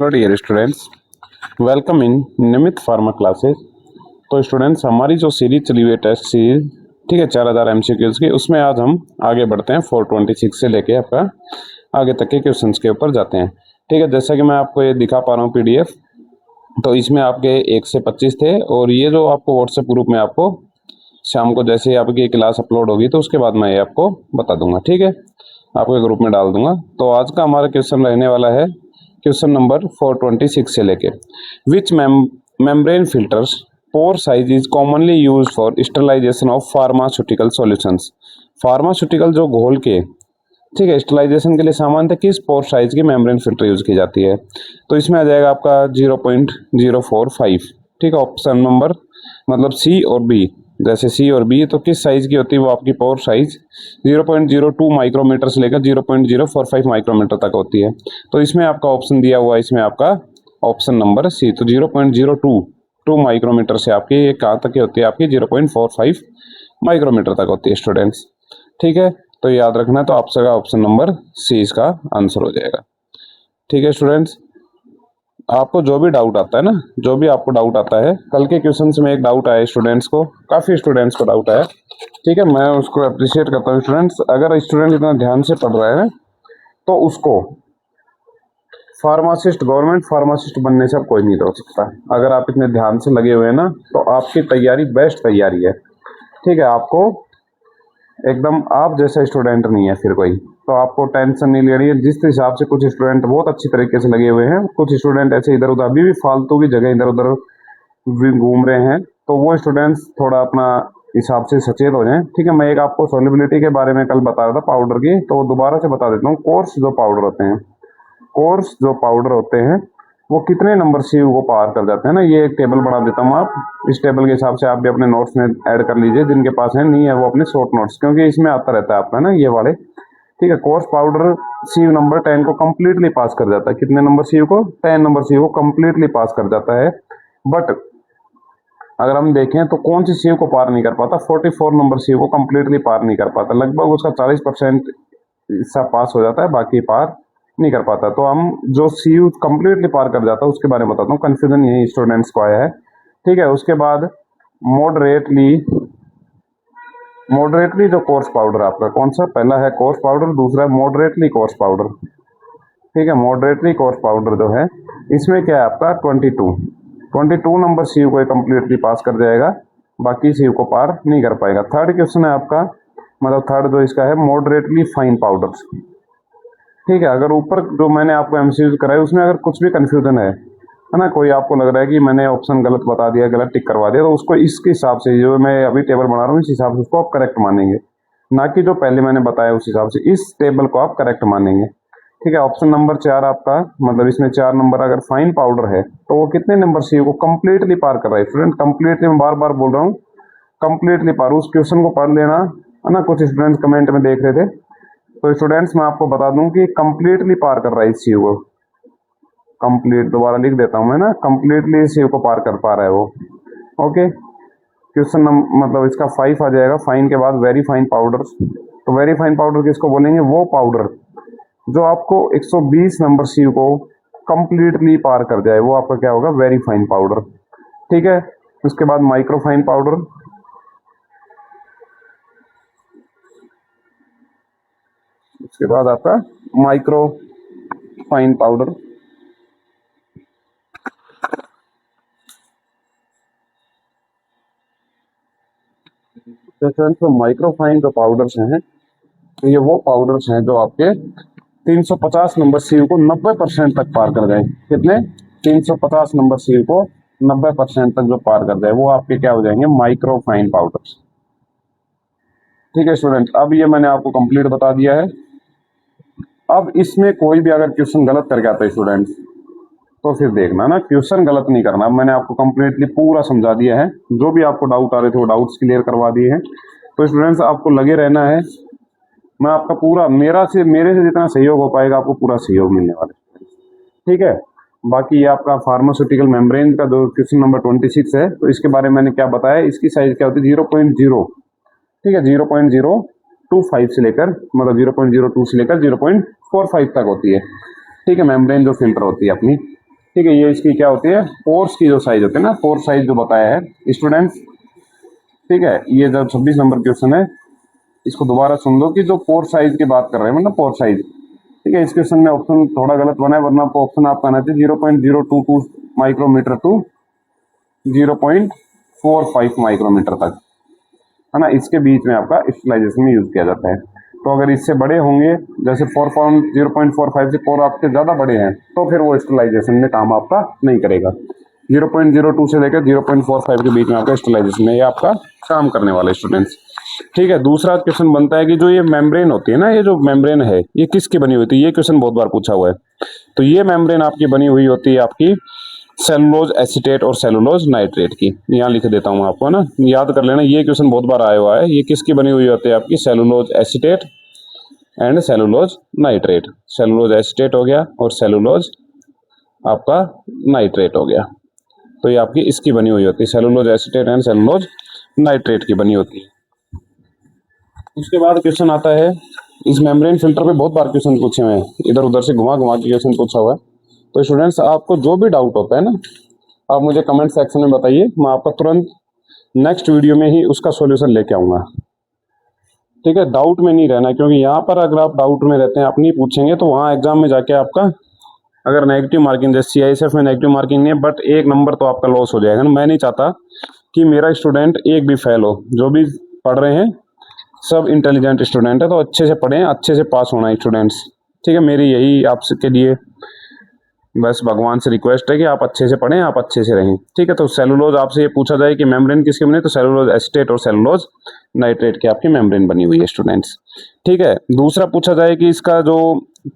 Hello dear students, welcome in Nimit pharma classes. तो students, हमारी जो सीरीज चली हुई है टेस्ट सीरीज, ठीक है, 4000 एमसीक्यूज की, उसमें आज हम आगे बढ़ते हैं। 426 से लेके आपका आगे तक के क्वेश्चंस के ऊपर जाते हैं। ठीक है, जैसा कि मैं आपको ये दिखा पा रहा हूँ पीडीएफ, तो इसमें आपके 1 से 25 थे, और ये जो आपको व्हाट्सएप ग्रुप में आपको शाम को जैसे ही आपकी क्लास अपलोड होगी तो उसके बाद मैं ये आपको बता दूंगा। ठीक है, आपके ग्रुप में डाल दूंगा। तो आज का हमारा क्वेश्चन रहने वाला है क्वेश्चन नंबर 426 से लेके, which membrane filters pore size is commonly use for sterilisation of pharmaceutical solutions. Pharmaceutical जो घोल के, ठीक है, स्टरलाइजेशन के लिए सामान्यतः किस पोर साइज की मेम्ब्रेन फिल्टर यूज की जाती है? तो इसमें आ जाएगा आपका 0.045। ठीक है, ऑप्शन नंबर मतलब सी और बी। जैसे सी और बी, तो किस साइज की होती है वो आपकी पोर साइज 0.02 माइक्रोमीटर से लेकर 0.045 माइक्रोमीटर तक होती है। तो इसमें आपका ऑप्शन दिया हुआ है, इसमें आपका ऑप्शन नंबर सी। तो 0.022 माइक्रोमीटर से आपकी ये कहाँ तक की होती है? आपकी 0.45 माइक्रोमीटर तक होती है स्टूडेंट्स। ठीक है, तो याद रखना है। तो आपका ऑप्शन नंबर सी इसका आंसर हो जाएगा। ठीक है स्टूडेंट्स, आपको जो भी डाउट आता है ना, जो भी आपको डाउट आता है, कल के क्वेश्चंस में एक डाउट आया स्टूडेंट्स को, काफ़ी स्टूडेंट्स को डाउट आया। ठीक है, मैं उसको अप्रिशिएट करता हूँ स्टूडेंट्स। अगर स्टूडेंट इतना ध्यान से पढ़ रहा है ना, तो उसको फार्मासिस्ट, गवर्नमेंट फार्मासिस्ट बनने से अब कोई नहीं रोक सकता। अगर आप इतने ध्यान से लगे हुए हैं ना, तो आपकी तैयारी बेस्ट तैयारी है। ठीक है, आपको एकदम आप जैसा स्टूडेंट नहीं है फिर कोई, तो आपको टेंशन नहीं लेनी है। जिस हिसाब से कुछ स्टूडेंट बहुत अच्छी तरीके से लगे हुए हैं, कुछ स्टूडेंट ऐसे इधर उधर अभी भी फालतू की जगह इधर उधर घूम रहे हैं, तो वो स्टूडेंट्स थोड़ा अपना हिसाब से सचेत हो जाएं। ठीक है, मैं एक आपको सोलिबिलिटी के बारे में कल बता रहा था पाउडर की, तो दोबारा से बता देता हूँ। कोर्स जो पाउडर होते हैं, कोर्स जो पाउडर होते हैं, वो कितने नंबर सीयू को पार कर जाते हैं ना, ये एक टेबल बना देता हूँ। आप इस टेबल के हिसाब से आप भी अपने नोट्स में ऐड कर लीजिए। जिनके पास है नहीं है वो अपने शॉर्ट नोट्स, क्योंकि इसमें आता रहता है आपका ना ये वाले। ठीक है, कोर्स पाउडर सीयू नंबर 10 को कंप्लीटली पास कर जाता है। कितने नंबर सीयू को? 10 नंबर सीयू को कंप्लीटली पास कर जाता है। बट अगर हम देखें तो कौन सी सीयू को पार नहीं कर पाता? 44 नंबर सीयू को कंप्लीटली पार नहीं कर पाता। लगभग उसका 40% हिस्सा पास हो जाता है, बाकी पार नहीं कर पाता। तो हम जो सीयू कंप्लीटली पार कर जाता है उसके बारे में बताता हूँ। कंफ्यूजन यही स्टूडेंट्स को आया है। ठीक है, उसके बाद मॉडरेटली, मॉडरेटली जो कोर्स पाउडर आपका कौन सा? पहला है कोर्स पाउडर, दूसरा है मॉडरेटली कोर्स पाउडर। ठीक है, मॉडरेटली कोर्स पाउडर जो है, इसमें क्या है आपका 22 नंबर सीयू को कंप्लीटली पास कर जाएगा, बाकी सीयू को पार नहीं कर पाएगा। थर्ड क्वेश्चन है आपका, मतलब थर्ड जो इसका है, मॉडरेटली फाइन पाउडर। ठीक है, अगर ऊपर जो मैंने आपको एमसीक्यू कराया उसमें अगर कुछ भी कंफ्यूजन है ना, कोई आपको लग रहा है कि मैंने ऑप्शन गलत बता दिया, गलत टिक करवा दिया, तो उसको इसके हिसाब से जो मैं अभी टेबल बना रहा हूँ इस हिसाब से उसको आप करेक्ट मानेंगे, ना कि जो पहले मैंने बताया उस हिसाब से। इस टेबल को आप करेक्ट मानेंगे। ठीक है, ऑप्शन नंबर 4 आपका, मतलब इसमें 4 नंबर अगर फाइन पाउडर है तो वो कितने नंबर सी को कंप्लीटली पार कर रहा है? स्टूडेंट कंप्लीटली, मैं बार बार बोल रहा हूँ, कंप्लीटली पार। उस क्वेश्चन को पढ़ लेना है ना। कुछ स्टूडेंट्स कमेंट में देख रहे थे, तो स्टूडेंट्स मैं आपको बता दूं कि कंप्लीटली पार कर रहा है इस सीयू को। कंप्लीट दोबारा लिख देता हूं मैं ना, कंप्लीटली सीयू को पार कर पा रहा है वो। ओके, क्वेश्चन मतलब इसका 5 आ जाएगा। फाइन के बाद वेरी फाइन पाउडर। तो वेरी फाइन पाउडर किसको बोलेंगे? वो पाउडर जो आपको 120 नंबर सीयू को कंप्लीटली पार कर जाए, वो आपका क्या होगा? Very fine powder. ठीक है, उसके बाद माइक्रो फाइन पाउडर, उसके बाद आपका माइक्रो फाइन पाउडर। तो माइक्रो फाइन जो पाउडर्स हैं, तो ये वो पाउडर्स हैं जो आपके 350 नंबर सीयू को 90% तक पार कर जाए। कितने? 350 नंबर सीयू को 90% तक जो पार कर जाए, वो आपके क्या हो जाएंगे? Micro fine powders. ठीक है स्टूडेंट, अब ये मैंने आपको कंप्लीट बता दिया है। अब इसमें कोई भी अगर क्वेश्चन गलत करके आता है स्टूडेंट, तो फिर देखना ना, क्वेश्चन गलत नहीं करना। अब मैंने आपको कंप्लीटली पूरा समझा दिया है, जो भी आपको डाउट आ रहे थे वो डाउट्स क्लियर करवा दिए हैं। तो स्टूडेंट्स आपको लगे रहना है, मैं आपका पूरा मेरे से जितना सहयोग हो पाएगा आपको पूरा सहयोग मिलने वाला है। ठीक है, बाकी ये आपका फार्मास्यूटिकल मेम्ब्रेन का जो क्वेश्चन नंबर 26 है, तो इसके बारे में मैंने क्या बताया, इसकी साइज क्या होती है? 0.0, ठीक है, 0.025 से लेकर, मतलब 0.02 से लेकर 0.45 तक होती है। ठीक है, मेम्ब्रेन जो फिल्टर होती है अपनी। ठीक है, ये इसकी क्या होती है, पोर्स की जो साइज होती है ना, पोर साइज जो बताया है स्टूडेंट्स। ठीक है, ये जो 26 नंबर क्वेश्चन है, इसको दोबारा सुन लो कि जो पोर साइज की बात कर रहे हैं, मतलब पोर साइज। ठीक है, इस क्वेश्चन में ऑप्शन थोड़ा गलत बना है, वरना आपको ऑप्शन आपका आना चाहिए 0.022 माइक्रोमीटर टू 0.45 माइक्रोमीटर तक, है ना, इसके बीच में आपका स्टेलाइजेशन में यूज किया जाता है। तो अगर इससे बड़े होंगे, जैसे 0.45 से 4 आपके ज्यादा बड़े हैं, तो फिर वो स्टेलाइजेशन में काम आपका नहीं करेगा। 0.02 से लेकर 0.45 के बीच में आपका स्टेलाइजेशन में ये आपका काम करने वाला स्टूडेंट्स। ठीक है, दूसरा क्वेश्चन बनता है कि जो ये मेम्ब्रेन होती है ना, ये जो मेम्ब्रेन है ये किसकी बनी हुई होती है, ये क्वेश्चन बहुत बार पूछा हुआ है। तो ये मेम्ब्रेन आपकी बनी हुई होती है आपकी सेलुलोज एसीटेट और सेलुलोज नाइट्रेट की। यहाँ लिख देता हूँ आपको ना, याद कर लेना, ये क्वेश्चन बहुत बार आया हुआ है। ये किसकी बनी हुई होती है आपकी, cellulose acetate and cellulose nitrate. Cellulose acetate हो गया और सेलुलोज आपका नाइट्रेट हो गया। तो ये आपकी इसकी बनी हुई होती है, cellulose acetate and cellulose nitrate की बनी होती है। उसके बाद क्वेश्चन आता है, इस मेम्ब्रेन फिल्टर पे बहुत बार क्वेश्चन पूछे हुए हैं, इधर उधर से घुमा घुमा के क्वेश्चन पूछा हुआ है। तो स्टूडेंट्स आपको जो भी डाउट होता है ना, आप मुझे कमेंट सेक्शन में बताइए, मैं आपका तुरंत नेक्स्ट वीडियो में ही उसका सॉल्यूशन लेके आऊँगा। ठीक है, डाउट में नहीं रहना, क्योंकि यहाँ पर अगर आप डाउट में रहते हैं, आप नहीं पूछेंगे, तो वहाँ एग्जाम में जाके आपका अगर नेगेटिव मार्किंग, जैसे CISF में नेगेटिव मार्किंग नहीं है, बट 1 नंबर तो आपका लॉस हो जाएगा ना। मैं नहीं चाहता कि मेरा स्टूडेंट एक भी फेल हो। जो भी पढ़ रहे हैं सब इंटेलिजेंट स्टूडेंट है, तो अच्छे से पढ़ें, अच्छे से पास होना है स्टूडेंट्स। ठीक है, मेरी यही आपके लिए बस भगवान से रिक्वेस्ट है कि आप अच्छे से पढ़ें, आप अच्छे से रहें। ठीक है, तो सेलुलोज आपसे ये पूछा जाए कि मेम्ब्रेन किसकी बनी, तो सेलुलोज एसीटेट और सेलुलोज नाइट्रेट की आपकी मेम्ब्रेन बनी हुई है स्टूडेंट्स। ठीक है, दूसरा पूछा जाए कि इसका जो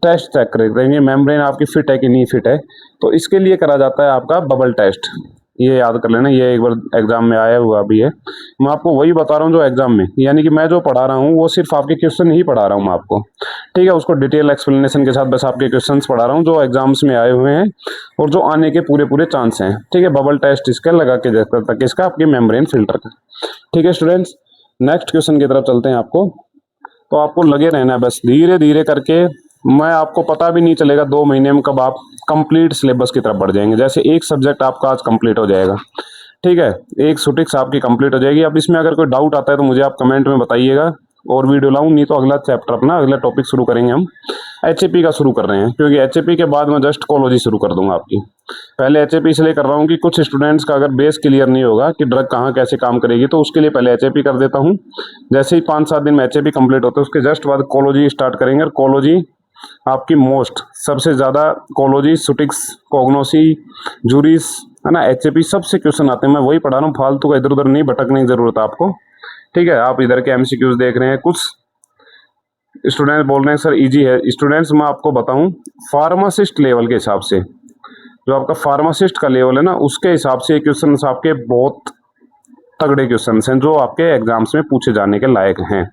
टेस्ट चेक करेंगे मेम्ब्रेन आपकी फिट है कि नहीं फिट है, तो इसके लिए करा जाता है आपका बबल टेस्ट। ये याद कर लेना, ये एक बार एग्जाम में आया हुआ भी है। मैं आपको वही बता रहा हूँ जो एग्जाम में, यानी कि मैं जो पढ़ा रहा हूँ वो सिर्फ आपके क्वेश्चन ही पढ़ा रहा हूँ मैं आपको। ठीक है, उसको डिटेल एक्सप्लेनेशन के साथ बस आपके क्वेश्चंस पढ़ा रहा हूँ जो एग्जाम्स में आए हुए हैं और जो आने के पूरे पूरे चांस हैं। ठीक है, बबल टेस्ट इसका लगा के देखता तक इसका आपके मेम्ब्रेन फिल्टर का। ठीक है स्टूडेंट्स, नेक्स्ट क्वेश्चन की तरफ चलते हैं। आपको तो आपको लगे रहना है, बस धीरे धीरे करके, मैं आपको पता भी नहीं चलेगा 2 महीने में कब आप कंप्लीट सिलेबस की तरफ बढ़ जाएंगे। जैसे एक सब्जेक्ट आपका आज कंप्लीट हो जाएगा, ठीक है, एक सुटिक्स आपकी कंप्लीट हो जाएगी। अब इसमें अगर कोई डाउट आता है तो मुझे आप कमेंट में बताइएगा और वीडियो लाऊं, नहीं तो अगला चैप्टर अपना अगला टॉपिक शुरू करेंगे। हम HAP का शुरू कर रहे हैं, क्योंकि HAP के बाद मैं जस्ट कोलॉजी शुरू कर दूंगा आपकी। पहले HAP इसलिए कर रहा हूँ कि कुछ स्टूडेंट्स का अगर बेस क्लियर नहीं होगा कि ड्रग कहाँ कैसे काम करेगी, तो उसके लिए पहले HAP कर देता हूँ। जैसे ही 5-7 दिन में HAP कंप्लीट होता है, उसके जस्ट बाद कोलॉजी स्टार्ट करेंगे। और कोलॉजी आपकी मोस्ट सबसे ज़्यादा कोलॉजी, सुटिक्स, कोग्नोसी, जूरिस, है ना, HAP सबसे क्वेश्चन आते हैं। मैं वही पढ़ा रहा हूँ, फालतू का इधर उधर नहीं भटकने की जरूरत है आपको। ठीक है, आप इधर के MCQs देख रहे हैं, कुछ स्टूडेंट बोल रहे हैं सर इजी है। स्टूडेंट्स मैं आपको बताऊं, फार्मासिस्ट लेवल के हिसाब से, जो आपका फार्मासिस्ट का लेवल है ना, उसके हिसाब से क्वेश्चन आपके बहुत तगड़े क्वेश्चन हैं जो आपके एग्जाम्स में पूछे जाने के लायक हैं।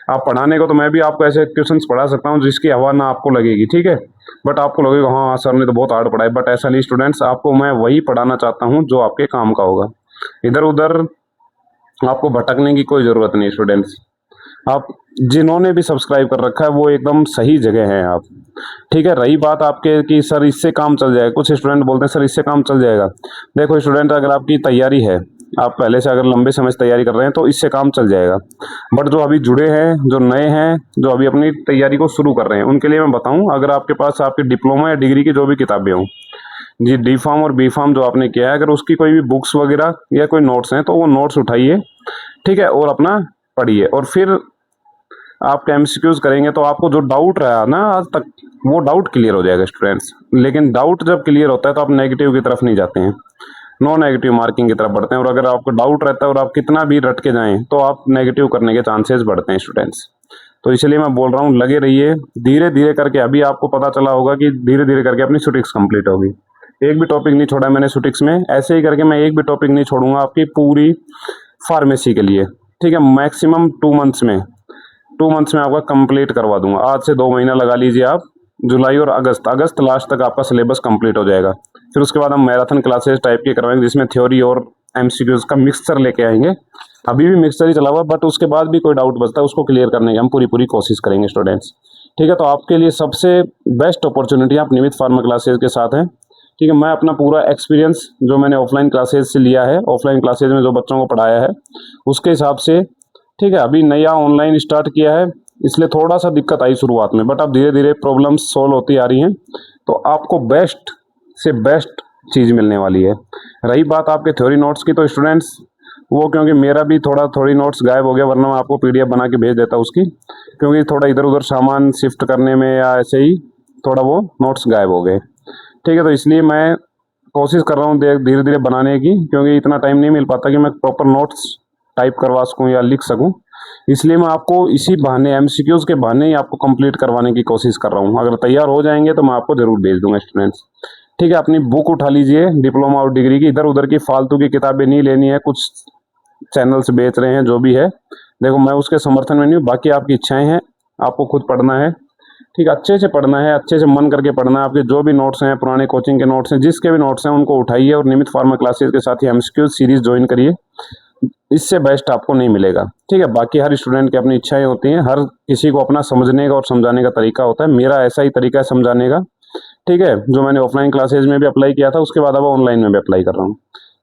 आप पढ़ाने को तो मैं भी आपको ऐसे क्वेश्चंस पढ़ा सकता हूं जिसकी हवा ना आपको लगेगी, ठीक है, बट आपको लगेगा हाँ सर ने तो बहुत हार्ड पढ़ाया, बट ऐसा नहीं स्टूडेंट्स, आपको मैं वही पढ़ाना चाहता हूं जो आपके काम का होगा। इधर उधर आपको भटकने की कोई ज़रूरत नहीं स्टूडेंट्स। आप जिन्होंने भी सब्सक्राइब कर रखा है वो एकदम सही जगह हैं आप। ठीक है, रही बात आपके कि सर इससे काम चल जाएगा, कुछ स्टूडेंट बोलते हैं सर इससे काम चल जाएगा। देखो स्टूडेंट, अगर आपकी तैयारी है, आप पहले से अगर लंबे समय से तैयारी कर रहे हैं तो इससे काम चल जाएगा। बट जो अभी जुड़े हैं, जो नए हैं, जो अभी अपनी तैयारी को शुरू कर रहे हैं, उनके लिए मैं बताऊं, अगर आपके पास आपकी डिप्लोमा या डिग्री की जो भी किताबें हों, जी D.Pharm और B.Pharm जो आपने किया है, अगर उसकी कोई भी बुक्स वगैरह या कोई नोट्स हैं तो वो नोट्स उठाइए, ठीक है, और अपना पढ़िए, और फिर आप MCQs करेंगे तो आपको जो डाउट रहा ना आज तक, वो डाउट क्लियर हो जाएगा स्टूडेंट्स। लेकिन डाउट जब क्लियर होता है तो आप नेगेटिव की तरफ नहीं जाते हैं, नो नेगेटिव मार्किंग की तरफ बढ़ते हैं। और अगर आपको डाउट रहता है और आप कितना भी रट के जाएं तो आप नेगेटिव करने के चांसेस बढ़ते हैं स्टूडेंट्स। तो इसलिए मैं बोल रहा हूँ लगे रहिए, धीरे धीरे करके, अभी आपको पता चला होगा कि धीरे धीरे करके अपनी सुटिक्स कंप्लीट होगी। एक भी टॉपिक नहीं छोड़ा मैंने सुटिक्स में, ऐसे ही करके मैं एक भी टॉपिक नहीं छोड़ूंगा आपकी पूरी फार्मेसी के लिए। ठीक है, मैक्सिमम 2 मंथ्स में आपका कंप्लीट करवा दूंगा। आज से 2 महीना लगा लीजिए आप, जुलाई और अगस्त लास्ट तक आपका सिलेबस कंप्लीट हो जाएगा। फिर उसके बाद हम मैराथन क्लासेस टाइप के करवाएंगे जिसमें थ्योरी और MCQs का मिक्सचर लेके आएंगे। अभी भी मिक्सचर ही चला हुआ, बट उसके बाद भी कोई डाउट बचता है उसको क्लियर करने की हम पूरी कोशिश करेंगे स्टूडेंट्स। ठीक है, तो आपके लिए सबसे बेस्ट अपॉर्चुनिटी आप निमित फार्मा क्लासेस के साथ हैं ठीक है, मैं अपना पूरा एक्सपीरियंस जो मैंने ऑफलाइन क्लासेस से लिया है, ऑफलाइन क्लासेस में जो बच्चों को पढ़ाया है उसके हिसाब से, ठीक है, अभी नया ऑनलाइन स्टार्ट किया है इसलिए थोड़ा सा दिक्कत आई शुरुआत में, बट अब धीरे धीरे प्रॉब्लम्स सॉल्व होती आ रही हैं, तो आपको बेस्ट से बेस्ट चीज़ मिलने वाली है। रही बात आपके थ्योरी नोट्स की, तो स्टूडेंट्स वो क्योंकि मेरा भी थोड़ी नोट्स गायब हो गया, वरना मैं आपको पीडीएफ बना के भेज देता उसकी, क्योंकि थोड़ा इधर उधर सामान शिफ्ट करने में या ऐसे ही थोड़ा वो नोट्स गायब हो गए। ठीक है, तो इसलिए मैं कोशिश कर रहा हूँ धीरे धीरे बनाने की, क्योंकि इतना टाइम नहीं मिल पाता कि मैं प्रॉपर नोट्स टाइप करवा सकूँ या लिख सकूँ, इसलिए मैं आपको इसी बहाने एमसीक्यूज के बहाने ही आपको कंप्लीट करवाने की कोशिश कर रहा हूँ। अगर तैयार हो जाएंगे तो मैं आपको जरूर भेज दूंगा स्टूडेंट्स। ठीक है, अपनी बुक उठा लीजिए डिप्लोमा और डिग्री की, इधर उधर की फालतू की किताबें नहीं लेनी है, कुछ चैनल्स बेच रहे हैं जो भी है, देखो मैं उसके समर्थन में नहीं हूँ, बाकी आपकी इच्छाएं हैं, आपको खुद पढ़ना है। ठीक है, अच्छे से पढ़ना है, अच्छे से मन करके पढ़ना है। आपके जो भी नोट्स हैं, पुराने कोचिंग के नोट्स हैं, जिसके भी नोट्स हैं उनको उठाइए और नियमित फार्मा क्लासेस के साथ ही एमसीक्यूज सीरीज ज्वाइन करिए, इससे बेस्ट आपको नहीं मिलेगा। ठीक है, बाकी हर स्टूडेंट की अपनी इच्छाएं होती हैं, हर किसी को अपना समझने का और समझाने का तरीका होता है, मेरा ऐसा ही तरीका है समझाने का। ठीक है, जो मैंने ऑफलाइन क्लासेज में भी अप्लाई किया था उसके बाद अब ऑनलाइन में भी अप्लाई कर रहा हूँ,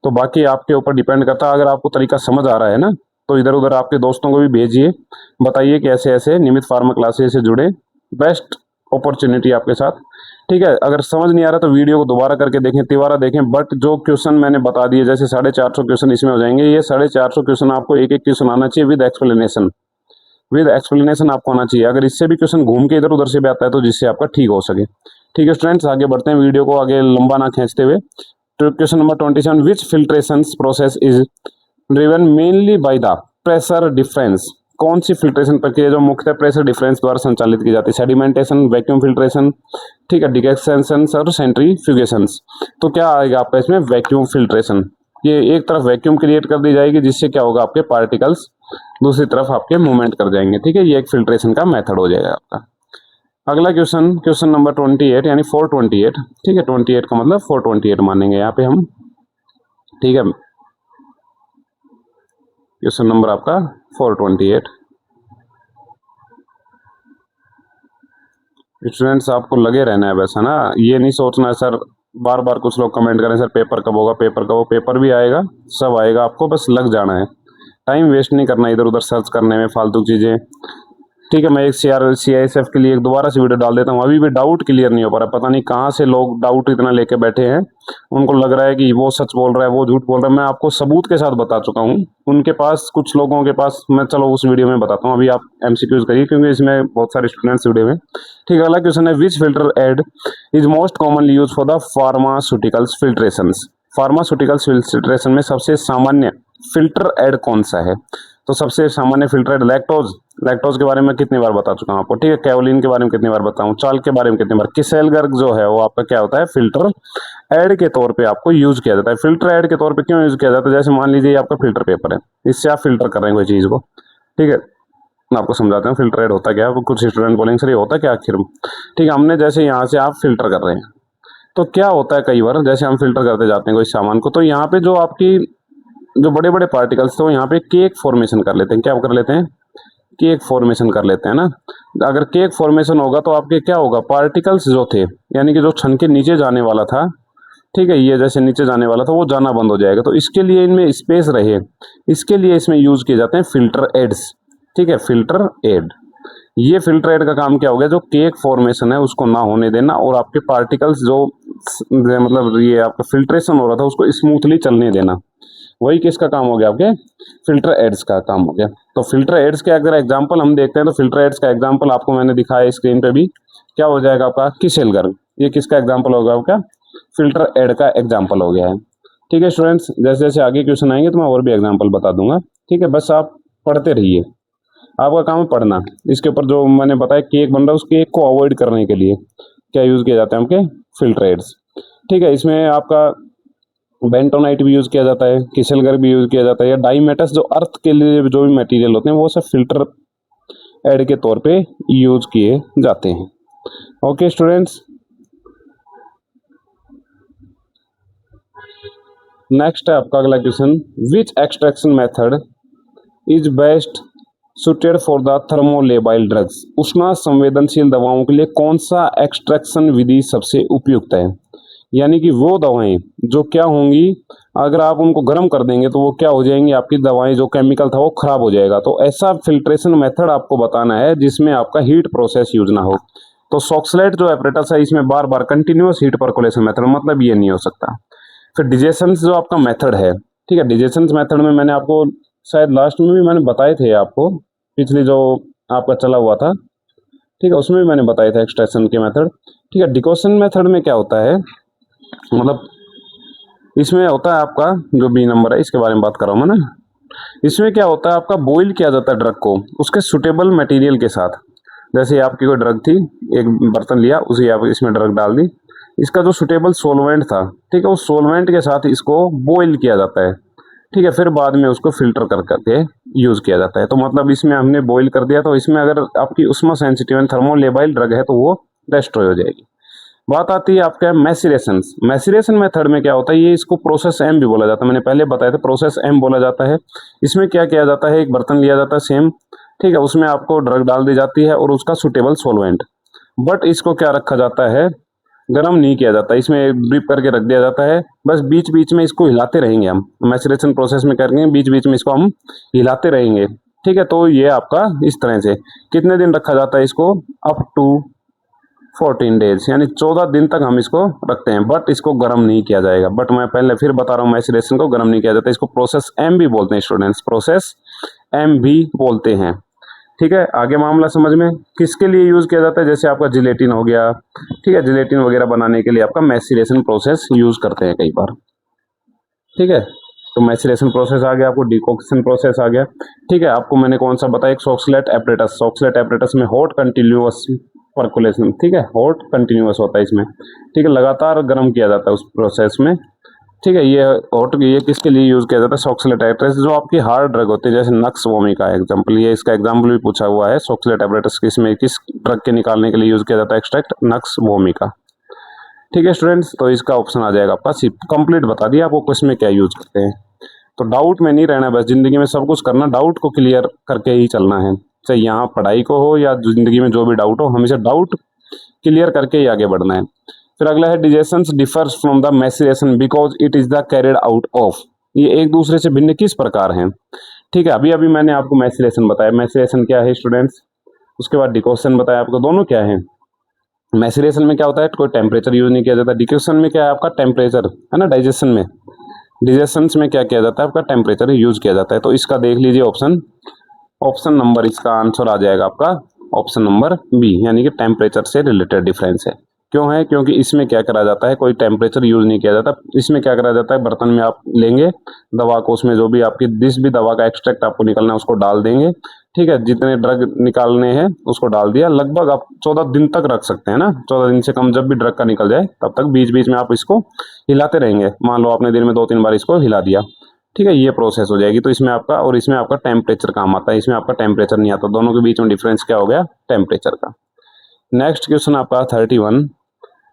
तो बाकी आपके ऊपर डिपेंड करता है। अगर आपको तरीका समझ आ रहा है ना, तो इधर उधर आपके दोस्तों को भी भेजिए, बताइए कि ऐसे ऐसे नियमित फार्मा क्लासेस से जुड़े, बेस्ट अपॉर्चुनिटी आपके साथ। ठीक है, अगर समझ नहीं आ रहा तो वीडियो को दोबारा करके देखें, तिबारा देखें, बट जो क्वेश्चन मैंने बता दिए, जैसे 450 क्वेश्चन इसमें हो जाएंगे, ये 450 क्वेश्चन आपको एक एक क्वेश्चन आना चाहिए विद एक्सप्लेनेशन आपको आना चाहिए। अगर इससे भी क्वेश्चन घूम के इधर उधर से भी आता है तो जिससे आपका ठीक हो सके। ठीक है स्टूडेंट्स, आगे बढ़ते हैं, वीडियो को आगे लंबा ना खींचते हुए। तो question number 27, which filtration process is driven mainly by the pressure difference. कौन सी फिल्ट्रेशन प्रक्रिया जो मुख्यतः प्रेशर डिफरेंस द्वारा संचालित की जाती है? सेडिमेंटेशन, वैक्यूम फिल्ट्रेशन, ठीक है, डिकैक्सेशन और सेंट्रीफ्यूगेशन। तो क्या आएगा आपका इसमें? Vacuum filtration. ये एक तरफ वैक्यूम क्रिएट कर दी जाएगी, जिससे क्या होगा, आपके पार्टिकल्स दूसरी तरफ आपके मूवमेंट कर जाएंगे। ठीक है, ये एक फिल्ट्रेशन का मेथड हो जाएगा आपका। अगला क्वेश्चन नंबर 28 यानी 428। ठीक है, 28 का मतलब 428 मानेंगे यहाँ पे हम। ठीक है, क्वेश्चन नंबर आपका 428। स्टूडेंट्स आपको लगे रहना है वैसा ना, ये नहीं सोचना है सर, बार बार कुछ लोग कमेंट करें सर पेपर कब होगा, पेपर कब होगा। पेपर भी आएगा, सब आएगा, आपको बस लग जाना है, टाइम वेस्ट नहीं करना इधर उधर सर्च करने में फालतू चीज़ें। ठीक है, मैं एक CISF के लिए एक दोबारा से वीडियो डाल देता हूँ। अभी भी डाउट क्लियर नहीं हो पा रहा, पता नहीं कहाँ से लोग डाउट इतना लेके बैठे हैं, उनको लग रहा है कि वो सच बोल रहा है, वो झूठ बोल रहा है। मैं आपको सबूत के साथ बता चुका हूँ, उनके पास, कुछ लोगों के पास, मैं चलो उस वीडियो में बताता हूँ। अभी आप MCQs करिए, क्योंकि इसमें बहुत सारे स्टूडेंट्स वीडियो में। ठीक है, अगला क्वेश्चन है, which filter aid is most commonly use for the pharmaceuticals filtrations. Pharmaceuticals filtration में सबसे सामान्य फिल्टर एड कौन सा है? तो सबसे सामान्य फिल्टर एड लैक्टोज के बारे में कितनी बार बता चुका हूं आपको। ठीक है, कैवलिन के बारे में कितनी बार बताऊं, चाल के बारे में कितनी बार। किसेलगर्ग जो है वो आपका क्या होता है, फिल्टर एड के तौर पे आपको यूज किया जाता है। फिल्टर एड के तौर पे क्यों यूज किया जाता है? जैसे मान लीजिए आपका फिल्टर पेपर है, इससे आप फिल्टर कर रहे हैं कोई चीज को। ठीक है, मैं आपको समझाता हूँ फिल्टर एड होता क्या है। कुछ स्टूडेंट बोलेंगे सर ये होता क्या आखिर में। ठीक है, हमने जैसे यहाँ से आप फिल्टर कर रहे हैं, तो क्या होता है, कई बार जैसे हम फिल्टर करते जाते हैं कोई सामान को, तो यहाँ पे जो आपकी जो बड़े बड़े पार्टिकल्स थे वो यहाँ पे केक फॉर्मेशन कर लेते हैं। क्या कर लेते हैं? केक फॉर्मेशन कर लेते हैं ना। अगर केक फॉर्मेशन होगा तो आपके क्या होगा, पार्टिकल्स जो थे, यानी कि जो छन के नीचे जाने वाला था, ठीक है, ये जैसे नीचे जाने वाला था वो जाना बंद हो जाएगा। तो इसके लिए इनमें स्पेस रहे, इसके लिए इसमें यूज किए जाते हैं फिल्टर एड्स। ठीक है, फिल्टर एड, ये फिल्टर एड का काम क्या हो गया, जो केक फॉर्मेशन है उसको ना होने देना, और आपके पार्टिकल्स जो मतलब ये आपका फिल्ट्रेशन हो रहा था उसको स्मूथली चलने देना। वही किसका काम हो गया, आपके फिल्टर एड्स का काम हो गया। तो फिल्टर एड्स के अगर एग्जांपल हम देखते हैं, तो फिल्टर एड्स का एग्जांपल आपको मैंने दिखाया स्क्रीन पे भी, क्या हो जाएगा आपका, किसेलगर्ग। ये किसका एग्जांपल होगा आपका, फिल्टर एड का एग्जांपल हो गया है। ठीक है स्टूडेंट्स, जैसे जैसे आगे क्वेश्चन आएंगे तो मैं और भी एग्जाम्पल बता दूंगा। ठीक है, बस आप पढ़ते रहिए, आपका काम है पढ़ना। इसके ऊपर जो मैंने बताया केक बन रहा है, उस केक को अवॉइड करने के लिए क्या यूज किया जाता है, आपके फिल्टर एड्स। ठीक है, इसमें आपका बेंटोनाइट भी यूज किया जाता है, किसेलगर्ग भी यूज किया जाता है, या डाइमेटस जो अर्थ के लिए जो भी मटेरियल होते हैं वो सब फिल्टर एड के तौर पे यूज किए जाते हैं। ओके स्टूडेंट्स, नेक्स्ट है आपका अगला question, which extraction method is best suited for the thermolabile drugs. उष्णा संवेदनशील दवाओं के लिए कौन सा एक्सट्रैक्शन विधि सबसे उपयुक्त है? यानी कि वो दवाएं जो क्या होंगी, अगर आप उनको गर्म कर देंगे तो वो क्या हो जाएंगी, आपकी दवाएं जो केमिकल था वो खराब हो जाएगा। तो ऐसा फिल्ट्रेशन मेथड आपको बताना है जिसमें आपका हीट प्रोसेस यूज ना हो। तो सॉक्सलेट जो एपरेटस है इसमें बार बार कंटिन्यूअस हीट परकोलेशन मेथड, मतलब ये नहीं हो सकता। फिर डिजेशन जो आपका मेथड है, ठीक है, डिजेशन मेथड में मैंने आपको शायद लास्ट में भी मैंने बताए थे आपको, पिछली जो आपका चला हुआ था, ठीक है, उसमें भी मैंने बताया था एक्सट्रैक्शन के मेथड। ठीक है, डिकोशन मेथड में क्या होता है, मतलब इसमें होता है आपका जो बी नंबर है इसके बारे में बात कर रहा हूँ मैं ना। इसमें क्या होता है, आपका बॉईल किया जाता है ड्रग को उसके सुटेबल मटेरियल के साथ। जैसे आपकी कोई ड्रग थी, एक बर्तन लिया, उसी आप इसमें ड्रग डाल दी, इसका जो सुटेबल सोलवेंट था, ठीक है, उस सोलवेंट के साथ इसको बॉईल किया जाता है। ठीक है, फिर बाद में उसको फिल्टर कर करके यूज किया जाता है। तो मतलब इसमें हमने बॉईल कर दिया, तो इसमें अगर आपकी उष्मा सेंसिटिव एंड थर्मोलेबाइल ड्रग है तो वो डिस्ट्रॉय हो जाएगी। बात आती है आपका मैसिरेशन। मैसिरेशन मेथड में क्या होता है, ये इसको प्रोसेस एम भी बोला जाता है, मैंने पहले बताया था प्रोसेस एम बोला जाता है। इसमें क्या किया जाता है, एक बर्तन लिया जाता है सेम, ठीक है, उसमें आपको ड्रग डाल दी जाती है और उसका सुटेबल सोलवेंट, बट इसको क्या रखा जाता है, गर्म नहीं किया जाता, इसमें ड्रिप करके रख दिया जाता है। बस बीच बीच में इसको हिलाते रहेंगे हम, मैसरेशन प्रोसेस में करेंगे, बीच बीच में इसको हम हिलाते रहेंगे। ठीक है, तो ये आपका इस तरह से कितने दिन रखा जाता है इसको, अप टू 14 डेज, यानी 14 दिन तक हम इसको रखते हैं, बट इसको गर्म नहीं किया जाएगा। बट मैं पहले फिर बता रहा हूँ, मैसरेशन को गर्म नहीं किया जाता, इसको प्रोसेस एम भी बोलते हैं स्टूडेंट्स, प्रोसेस एम भी बोलते हैं। ठीक है, आगे मामला समझ में, किसके लिए यूज किया जाता है, जैसे आपका जिलेटिन हो गया, ठीक है, जिलेटिन वगैरह बनाने के लिए आपका मैसिरेशन प्रोसेस यूज करते हैं कई बार। ठीक है, तो मैसिरेशन प्रोसेस आ गया, आपको डिकॉक्शन प्रोसेस आ गया। ठीक है, आपको मैंने कौन सा बताया, एक सॉक्सलेट एपरेटस, सॉक्सलेट एपरेटस में हॉट कंटिन्यूअस परकुलेशन, ठीक है, हॉट कंटिन्यूअस होता है इसमें, ठीक है, लगातार गर्म किया जाता है उस प्रोसेस में। ठीक है, ये किसके लिए यूज किया जाता है, सॉक्सलेट एपरेटस जो आपकी हार्ड ड्रग होती है, जैसे नक्स वोमिका एग्जांपल, ये इसका एग्जांपल भी पूछा हुआ है, सॉक्सलेट एपरेटस किसमें किस ड्रग के निकालने के लिए यूज किया जाता है, एक्सट्रैक्ट नक्स वोमिका। ठीक है स्टूडेंट्स, तो इसका ऑप्शन आ जाएगा आपका सी। कंप्लीट बता दिया आपको किसमें क्या यूज करते हैं, तो डाउट में नहीं रहना, बस जिंदगी में सब कुछ करना डाउट को क्लियर करके ही चलना है, चाहे यहाँ पढ़ाई को हो या जिंदगी में जो भी डाउट हो, हमेशा डाउट क्लियर करके ही आगे बढ़ना है। फिर अगला है digestion differs from the maceration because it is the carried out of, ये एक दूसरे से भिन्न किस प्रकार हैं। ठीक है, अभी अभी मैंने आपको मैसिरेशन बताया, मैसिरेशन क्या है स्टूडेंट्स, उसके बाद डिकॉशन बताया आपको, दोनों क्या है। मैसिरेशन में क्या होता है, कोई टेम्परेचर यूज नहीं किया जाता, डिकॉशन में क्या है आपका टेम्परेचर है ना, डाइजेशन में, डिजेशन में क्या किया जाता है आपका टेम्परेचर यूज किया जाता है। तो इसका देख लीजिए ऑप्शन, ऑप्शन नंबर, इसका आंसर आ जाएगा आपका ऑप्शन नंबर बी, यानी कि टेम्परेचर से रिलेटेड डिफरेंस है। क्यों है, क्योंकि इसमें क्या करा जाता है, कोई टेम्परेचर यूज नहीं किया जाता, इसमें क्या करा जाता है, बर्तन में आप लेंगे दवा को, उसमें जो भी आपकी जिस भी दवा का एक्सट्रैक्ट आपको निकलना है उसको डाल देंगे, ठीक है, जितने ड्रग निकालने हैं उसको डाल दिया, लगभग आप 14 दिन तक रख सकते हैं ना, 14 दिन से कम जब भी ड्रग का निकल जाए तब तक बीच बीच में आप इसको हिलाते रहेंगे। मान लो आपने दिन में 2-3 बार इसको हिला दिया, ठीक है, ये प्रोसेस हो जाएगी। तो इसमें आपका, और इसमें आपका टेम्परेचर काम आता है, इसमें आपका टेम्परेचर नहीं आता, दोनों के बीच में डिफरेंस क्या हो गया, टेम्परेचर का। नेक्स्ट क्वेश्चन आपका 31,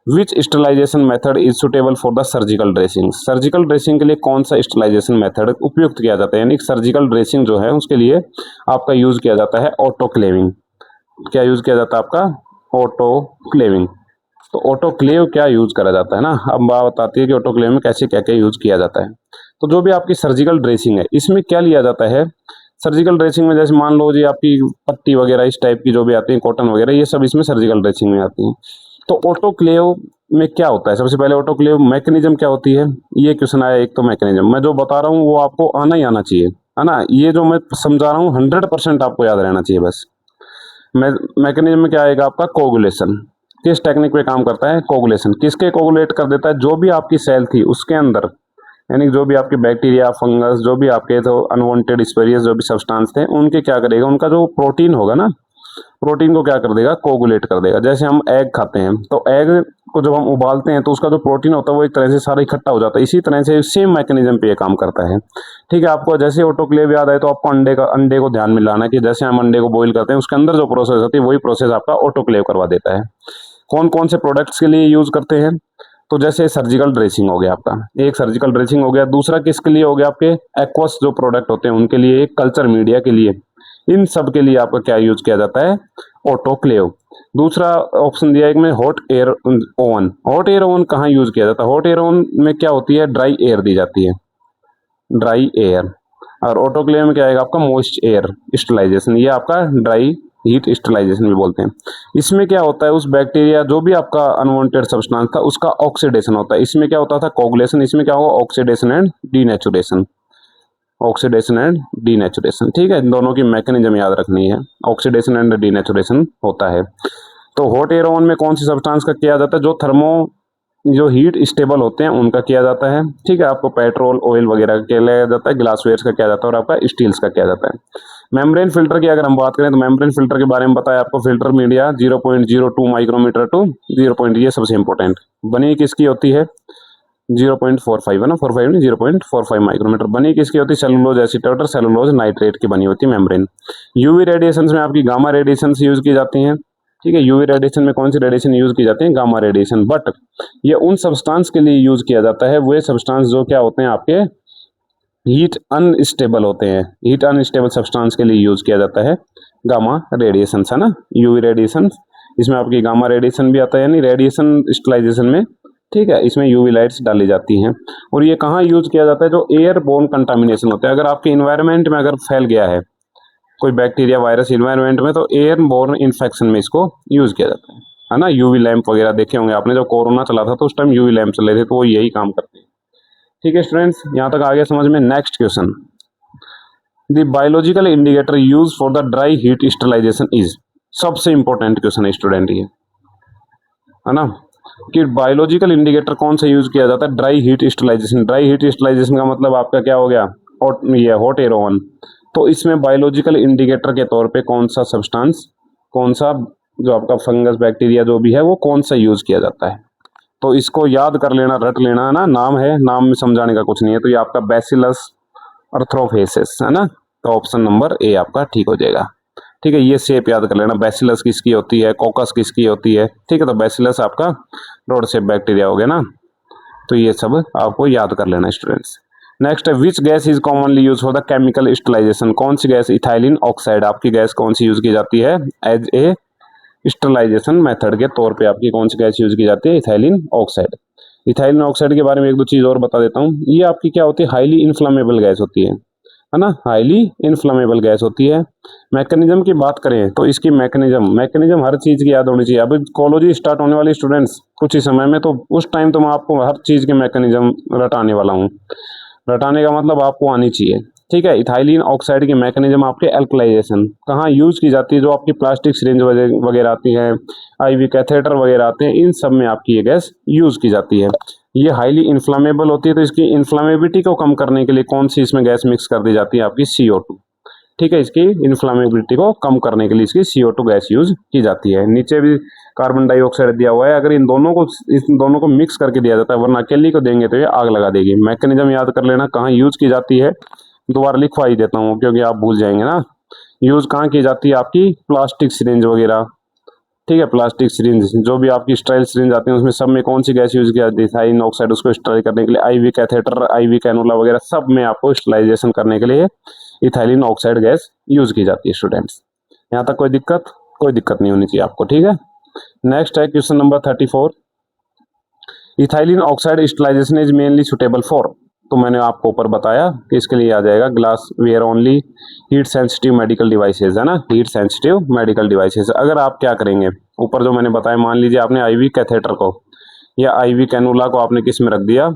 which sterilisation method is suitable for the surgical dressing, surgical dressing के लिए कौन सा स्टरलाइजेशन मेथड उपयुक्त किया जाता है, यानी सर्जिकल ड्रेसिंग जो है उसके लिए आपका यूज किया जाता है ऑटोक्लेविंग। क्या यूज किया जाता है आपका, ऑटोक्लेविंग। तो ऑटोक्लेव क्या यूज करा जाता है ना, अब बात बताती है कि ऑटोक्लेव में कैसे क्या क्या यूज किया जाता है। तो जो भी आपकी सर्जिकल ड्रेसिंग है इसमें क्या लिया जाता है, सर्जिकल ड्रेसिंग में जैसे मान लो जी आपकी पट्टी वगैरह इस टाइप की जो भी आती है, कॉटन वगैरह, ये सब इसमें सर्जिकल ड्रेसिंग में आती है। तो ऑटोक्लेव में क्या होता है, सबसे पहले ऑटोक्लेव मैकेनिज्म क्या होती है, ये क्वेश्चन आया एक, तो मैकेनिज्म मैं जो बता रहा हूँ वो आपको आना ही आना चाहिए, है ना, ये जो मैं समझा रहा हूँ 100% आपको याद रहना चाहिए बस। मैकेनिज्म में क्या आएगा आपका, कोगुलेशन, किस टेक्निक पे काम करता है, कोगुलेशन, किसके कोगुलेट कर देता है, जो भी आपकी सेल थी उसके अंदर, यानी जो भी आपके बैक्टीरिया फंगस जो भी आपके तो अनवांटेड स्पेरियस जो भी सब्सटेंस थे उनके क्या करेगा, उनका जो प्रोटीन होगा ना, प्रोटीन को क्या कर देगा, कोगुलेट कर देगा। जैसे हम एग खाते हैं तो एग को जब हम उबालते हैं तो उसका जो प्रोटीन होता है वो एक तरह से सारा इकट्ठा हो जाता है, इसी तरह से सेम मैकेनिज्म पे ये काम करता है। ठीक है, आपको जैसे ऑटोक्लेव याद आए तो आपको अंडे को ध्यान में लाना कि जैसे हम अंडे को बॉईल करते हैं उसके अंदर जो प्रोसेस होती है वही प्रोसेस आपका ऑटोक्लेव करवा देता है। कौन कौन से प्रोडक्ट्स के लिए यूज करते हैं, तो जैसे सर्जिकल ड्रेसिंग हो गया आपका, एक सर्जिकल ड्रेसिंग हो गया, दूसरा किसके लिए हो गया, आपके एक्वस जो प्रोडक्ट होते हैं उनके लिए, एक कल्चर मीडिया के लिए, इन सब के लिए आपका क्या यूज किया जाता है, ऑटोक्लेव। दूसरा ऑप्शन दिया है में hot air oven. Hot air oven कहाँ यूज किया जाता है? हॉट एयर ओवन में क्या होती है, ड्राई एयर दी जाती है, ड्राई एयर। और ऑटोक्लेव में क्या आएगा आपका, मॉइस्ट एयर स्टरलाइजेशन, ये आपका ड्राई हीट स्टरलाइजेशन भी बोलते हैं। इसमें क्या होता है, उस बैक्टीरिया जो भी आपका अनवांटेड सब्सटेंस था उसका ऑक्सीडेशन होता है। इसमें क्या होता था, कोगुलेशन, इसमें क्या होगा, oxidation and denaturation, oxidation and denaturation. ठीक है, इन दोनों की मैकेनिज्म याद रखनी है, ऑक्सीडेशन एंड डीनेचुरेशन होता है। तो हॉट एयर ओवन में कौन सी सब्सटेंस का किया जाता है, जो थर्मो जो हीट स्टेबल होते हैं उनका किया जाता है। ठीक है, आपको पेट्रोल ऑयल वगैरह का किया जाता है, ग्लासवेयर का किया जाता है, और आपका स्टील्स का किया जाता है। मेम्ब्रेन फिल्टर की अगर हम बात करें तो मेम्ब्रेन फिल्टर के बारे में बताया आपको, फिल्टर मीडिया 0.02 माइक्रोमीटर टू 0. ये सबसे इंपॉर्टेंट बनी किसकी होती है, 0.45 है ना, 45 नहीं 0.45 माइक्रोमीटर बनी किसकी होती है, सेलुलोज एसीटेट और सेलुलोज नाइट्रेट की बनी होती है मेम्ब्रेन। यूवी रेडिएशन में आपकी गामा रेडिएशन यूज की जाती हैं। ठीक है, यूवी रेडिएशन में कौन सी रेडिएशन यूज की जाती है, गामा रेडिएशन। बट ये उन सब्सटेंस के लिए यूज किया जाता है, वे सब्सटेंस जो क्या होते हैं आपके हीट अनस्टेबल होते हैं, हीट अनस्टेबल सब्सटेंस के लिए यूज किया जाता है गामा रेडिएशन, है ना, यूवी रेडिएशन। इसमें आपकी गामा रेडिएशन भी आता है, यानी रेडिएशन स्टरलाइजेशन में। ठीक है, इसमें यूवी लाइट्स डाली जाती हैं। और ये कहाँ यूज किया जाता है, जो एयरबोर्न कंटामिनेशन होता है, अगर आपके इन्वायरमेंट में अगर फैल गया है कोई बैक्टीरिया वायरस इन्वायरमेंट में, तो एयरबोर्न इन्फेक्शन में इसको यूज किया जाता है ना। यूवी लैंप वगैरह देखे होंगे आपने, जब कोरोना चला था तो उस टाइम यूवी लैंप चले थे, तो वो यही काम करते हैं। ठीक है स्टूडेंट्स, यहाँ तक आगे समझ में। Next question, the biological indicator use for the dry heat sterilization is, सबसे इंपॉर्टेंट क्वेश्चन है स्टूडेंट ये, है ना, कि बायोलॉजिकल इंडिकेटर कौन सा यूज किया जाता है dry heat sterilization. Dry heat sterilization का मतलब आपका क्या हो गया, ये हॉट एयर ओवन। तो इसमें बायोलॉजिकल इंडिकेटर के तौर पे कौन सा सब्सटेंस, कौन सा जो आपका फंगस बैक्टीरिया जो भी है वो कौन सा यूज किया जाता है, तो इसको याद कर लेना, रट लेना, है ना। नाम है, नाम में समझाने का कुछ नहीं है। तो ये आपका बैसिलस अर्थ्रोफेसिस है ना, तो ऑप्शन नंबर ए आपका ठीक हो जाएगा। ठीक है, ये शेप याद कर लेना, बैसिलस किसकी होती है, कोकस किसकी होती है। ठीक है, तो बैसिलस आपका रोड शेप बैक्टीरिया हो गया ना, तो ये सब आपको याद कर लेना स्टूडेंट्स। नेक्स्ट है, which gas is commonly use for the chemical sterilization. कौन सी गैस, इथाइलिन ऑक्साइड आपकी गैस कौन सी यूज की जाती है एज ए स्टरलाइजेशन मेथड के तौर पे, आपकी कौन सी गैस यूज की जाती है, इथाइलिन ऑक्साइड। इथाइलिन ऑक्साइड के बारे में एक दो चीज और बता देता हूँ। ये आपकी क्या होती है, हाईली इन्फ्लामेबल गैस होती है ना, हाईली इन्फ्लामेबल गैस होती है। मैकेनिज्म की बात करें तो इसकी मैकेनिज्म हर चीज की याद होनी चाहिए। अब कॉलेज स्टार्ट होने वाली स्टूडेंट्स कुछ ही समय में, तो उस टाइम तो मैं आपको हर चीज के मैकेनिज्म रटाने वाला हूँ। रटाने का मतलब आपको आनी चाहिए। ठीक है, इथाइलिन ऑक्साइड की मैकेनिज्म आपके एल्कलाइजेशन कहाँ यूज की जाती है, जो आपकी प्लास्टिक सिरिंज वगैरह आती है, आईवी कैथेटर वगैरह आते हैं, इन सब में आपकी ये गैस यूज की जाती है। ये हाईली इन्फ्लामेबल होती है, तो इसकी इन्फ्लामेबिलिटी को कम करने के लिए कौन सी इसमें गैस मिक्स कर दी जाती है, आपकी CO2। ठीक है, इसकी इन्फ्लामेबिलिटी को कम करने के लिए इसकी CO2 गैस यूज की जाती है। नीचे भी कार्बन डाइऑक्साइड दिया हुआ है, अगर इन दोनों को मिक्स करके दिया जाता है, वरना अकेली को देंगे तो ये आग लगा देगी। मैकेनिज्म याद कर लेना, कहाँ यूज की जाती है, दोबारा लिखवा ही देता हूँ क्योंकि आप भूल जाएंगे ना। यूज कहाँ की जाती है, आपकी प्लास्टिक सिरिंज वगैरह। ठीक है, प्लास्टिक सिरिंज जो भी आपकी स्टराइल सिरिंज आती है उसमें सब में कौन सी गैस यूज की जाती है, इथाइलिन ऑक्साइड, उसको स्टराइल करने के लिए। आईवी कैथेटर, आईवी कैनुला वगैरह सब में आपको स्टरलाइजेशन करने के लिए इथाइलिन ऑक्साइड गैस यूज की जाती है स्टूडेंट्स। यहाँ तक कोई दिक्कत नहीं होनी चाहिए आपको। ठीक है, नेक्स्ट है question number 34, ethylene oxide sterilization is mainly suitable for, तो मैंने आपको ऊपर बताया कि इसके लिए आ जाएगा glassware only, heat sensitive medical devices, है ना, हीट सेंसिटिव मेडिकल डिवाइसेज। अगर आप क्या करेंगे, ऊपर जो मैंने बताया, मान लीजिए आपने आईवी कैथेटर को या आईवी कैनुला को आपने किस में रख दिया,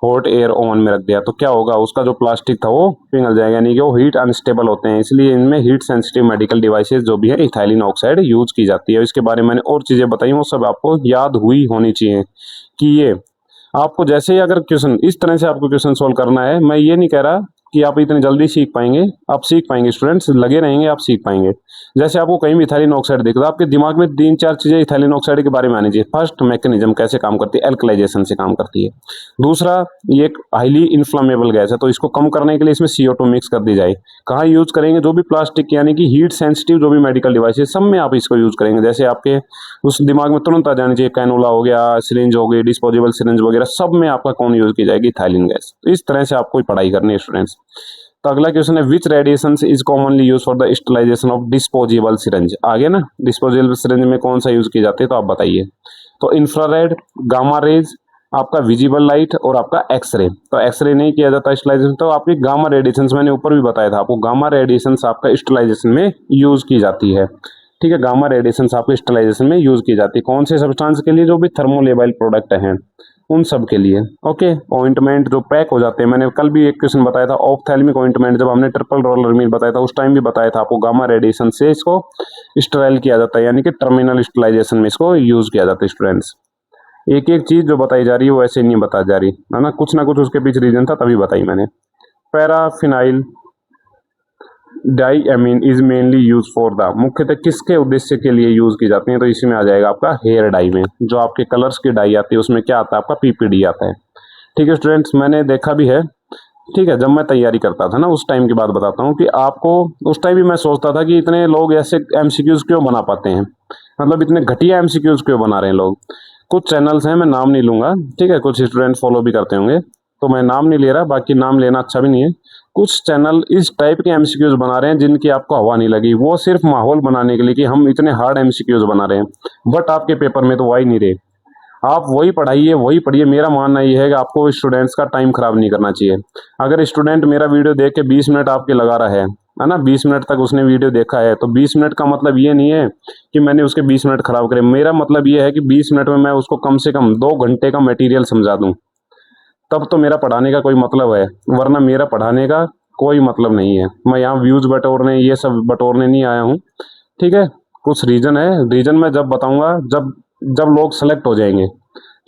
हॉट एयर ओवन में रख दिया, तो क्या होगा, उसका जो प्लास्टिक था वो पिघल जाएगा, यानी कि वो हीट अनस्टेबल होते हैं। इसलिए इनमें हीट सेंसिटिव मेडिकल डिवाइसेज जो भी है इथाइलिन ऑक्साइड यूज की जाती है। इसके बारे में मैंने और चीजें बताई, वो सब आपको याद हुई होनी चाहिए। कि ये आपको जैसे ही अगर क्वेश्चन इस तरह से आपको क्वेश्चन सोल्व करना है, मैं ये नहीं कह रहा कि आप इतनी जल्दी सीख पाएंगे, आप सीख पाएंगे स्टूडेंट्स, लगे रहेंगे आप सीख पाएंगे। जैसे आपको कहीं भी इथाइलिन ऑक्साइड दिख रहा है, आपके दिमाग में 3-4 चीजें इथाइलिन ऑक्साइड के बारे में आनी चाहिए। फर्स्ट, मैकेनिज्म कैसे काम करती है, एल्कलाइजेशन से काम करती है। दूसरा, ये एक हाईली इन्फ्लामेबल गैस है, तो इसको कम करने के लिए इसमें CO2 मिक्स कर दी जाए। कहाँ यूज करेंगे, जो भी प्लास्टिक यानी कि हीट सेंसिटिव जो भी मेडिकल डिवाइस है सब में आप इसको यूज करेंगे। जैसे आपके उस दिमाग में तुरंत आ जानी चाहिए, कैनुला हो गया, सिरिंज हो गई, डिस्पोजेबल सिरिंज वगैरह, सब में आपका कौन यूज की जाएगी, इथाइलिन गैस। तो इस तरह से आपको पढ़ाई करनी है स्टूडेंट्स। तो अगला क्वेश्चन है which radiations is commonly use for the sterilisation of disposable syringe. आगे ना डिस्पोजेबल सिरिंज में कौन सा यूज की जाती है तो आप बताइए। तो इंफ्रारेड, गामा रेज, आपका विजिबल लाइट और आपका एक्सरे। तो एक्सरे नहीं किया जाता स्टरलाइजेशन, तो आपकी गामा रेडिएशंस मैंने ऊपर भी बताया था आपको, गामा रेडिएशंस आपका स्टरलाइजेशन में यूज की जाती है। ठीक है, गामा रेडिएशंस आपको स्टरलाइजेशन में यूज की जाती है कौन से सब्सटेंस के लिए, जो भी थर्मोलेबाइल प्रोडक्ट हैं उन सब के लिए। ओके, ऑइंटमेंट जो पैक हो जाते हैं, मैंने कल भी एक क्वेश्चन बताया था ऑप्थेल्मिक ऑइंटमेंट, जब हमने ट्रिपल रोलर मील बताया था उस टाइम भी बताया था आपको, गामा रेडिएशन से इसको स्टराइल किया जाता है, यानी कि टर्मिनल स्टरलाइजेशन में इसको यूज किया जाता है। स्टूडेंट्स एक एक चीज जो बताई जा रही है वो ऐसे नहीं बताई जा रही है ना, कुछ ना कुछ उसके पीछे रीजन था तभी बताई मैंने। Paraphenyl diamine is mainly use for the, मुख्यतः किसके उद्देश्य के लिए यूज की जाती है, तो इसमें आ जाएगा आपका हेयर डाई में, जो आपके कलर्स की डाई आती है उसमें क्या आता है आपका पीपीडी आता है। ठीक है स्टूडेंट्स, मैंने देखा भी है। ठीक है, जब मैं तैयारी करता था ना उस टाइम की बात बताता हूँ कि आपको, उस टाइम भी मैं सोचता था कि इतने लोग ऐसे एमसीक्यूज क्यों बना पाते हैं, मतलब इतने घटिया एमसीक्यूज क्यों बना रहे हैं लोग। कुछ चैनल्स हैं, मैं नाम नहीं लूंगा, ठीक है, कुछ स्टूडेंट फॉलो भी करते होंगे तो मैं नाम नहीं ले रहा, बाकी नाम लेना अच्छा भी नहीं है। कुछ चैनल इस टाइप के एमसीक्यूज बना रहे हैं जिनकी आपको हवा नहीं लगी, वो सिर्फ माहौल बनाने के लिए कि हम इतने हार्ड एमसीक्यूज बना रहे हैं, बट आपके पेपर में तो आ ही नहीं रहे। आप वही पढ़ाइए, वही पढ़िए। मेरा मानना ये है कि आपको स्टूडेंट्स का टाइम खराब नहीं करना चाहिए। अगर स्टूडेंट मेरा वीडियो देख के 20 मिनट आपके लगा रहा है ना, 20 मिनट तक उसने वीडियो देखा है, तो 20 मिनट का मतलब ये नहीं है कि मैंने उसके 20 मिनट खराब करे। मेरा मतलब ये है कि 20 मिनट में मैं उसको कम से कम 2 घंटे का मटेरियल समझा दूं, तब तो मेरा पढ़ाने का कोई मतलब है, वरना मेरा पढ़ाने का कोई मतलब नहीं है। मैं यहाँ व्यूज बटोरने ये सब बटोरने नहीं आया हूँ। ठीक है, कुछ रीजन है, रीजन मैं जब बताऊंगा जब जब लोग सेलेक्ट हो जाएंगे।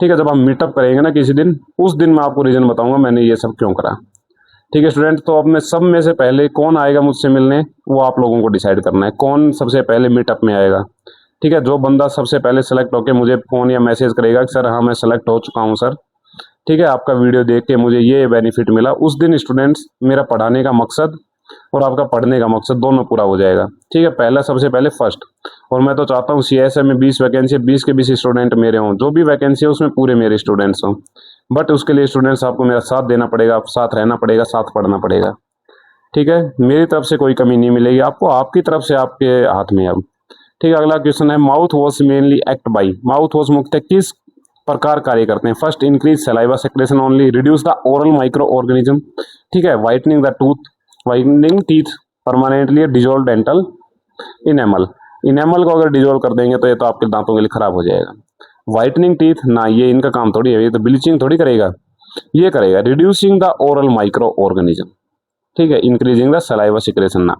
ठीक है, जब हम मीटअप करेंगे ना किसी दिन, उस दिन मैं आपको रीजन बताऊंगा मैंने ये सब क्यों करा। ठीक है स्टूडेंट, तो अब मैं सब में से पहले कौन आएगा मुझसे मिलने वो आप लोगों को डिसाइड करना है, कौन सबसे पहले मीटअप में आएगा। ठीक है, जो बंदा सबसे पहले सेलेक्ट होकर मुझे फोन या मैसेज करेगा कि सर हाँ मैं सेलेक्ट हो चुका हूँ सर, ठीक है, आपका वीडियो देख के मुझे ये बेनिफिट मिला, उस दिन स्टूडेंट्स मेरा पढ़ाने का मकसद और आपका पढ़ने का मकसद दोनों पूरा हो जाएगा। ठीक है, पहला सबसे पहले फर्स्ट। और मैं तो चाहता हूँ सीएसए में 20 वैकेंसी, 20 के 20 स्टूडेंट मेरे हों, जो भी वैकेंसी है उसमें पूरे मेरे स्टूडेंट्स हों। बट उसके लिए स्टूडेंट्स आपको मेरा साथ देना पड़ेगा, साथ रहना पड़ेगा, साथ पढ़ना पड़ेगा। ठीक है, मेरी तरफ से कोई कमी नहीं मिलेगी आपको, आपकी तरफ से आपके हाथ में अब। ठीक है, अगला क्वेश्चन है mouth wash mainly act by, mouth wash मुख्यतः किस प्रकार कार्य करते हैं। First, increase saliva secretion only, reduce the oral micro organism. ठीक है, whitening the tooth, whitening teeth permanently, dissolve dental enamel. Enamel को अगर डिजोल्व कर देंगे तो ये तो आपके दांतों के लिए खराब हो जाएगा। व्हाइटनिंग टीथ ना, ये इनका काम थोड़ी है, ये तो ब्लीचिंग थोड़ी करेगा, ये करेगा reducing the oral micro organism. ठीक है, इंक्रीजिंग द सलाइवा सिक्रेशन ना,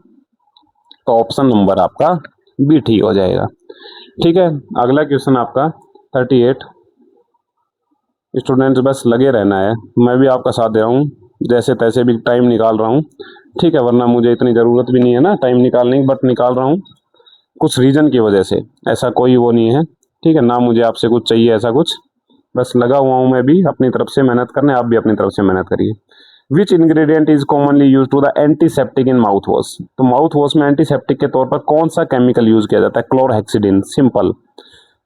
तो ऑप्शन नंबर आपका बी ठीक हो जाएगा। ठीक है, अगला क्वेश्चन आपका 38। स्टूडेंट्स बस लगे रहना है, मैं भी आपका साथ दे रहा हूँ, जैसे तैसे भी टाइम निकाल रहा हूँ। ठीक है, वरना मुझे इतनी ज़रूरत भी नहीं है ना टाइम निकालने की, बट निकाल रहा हूँ कुछ रीजन की वजह से, ऐसा कोई वो नहीं है। ठीक है ना, मुझे आपसे कुछ चाहिए ऐसा कुछ, बस लगा हुआ हूँ मैं भी अपनी तरफ से मेहनत करने, आप भी अपनी तरफ से मेहनत करिए। Which ingredient is commonly use to the antiseptic in mouth wash, तो माउथ वॉश में एंटीसेप्टिक के तौर पर कौन सा केमिकल यूज किया जाता है। क्लोरहेक्सिडिन। सिंपल,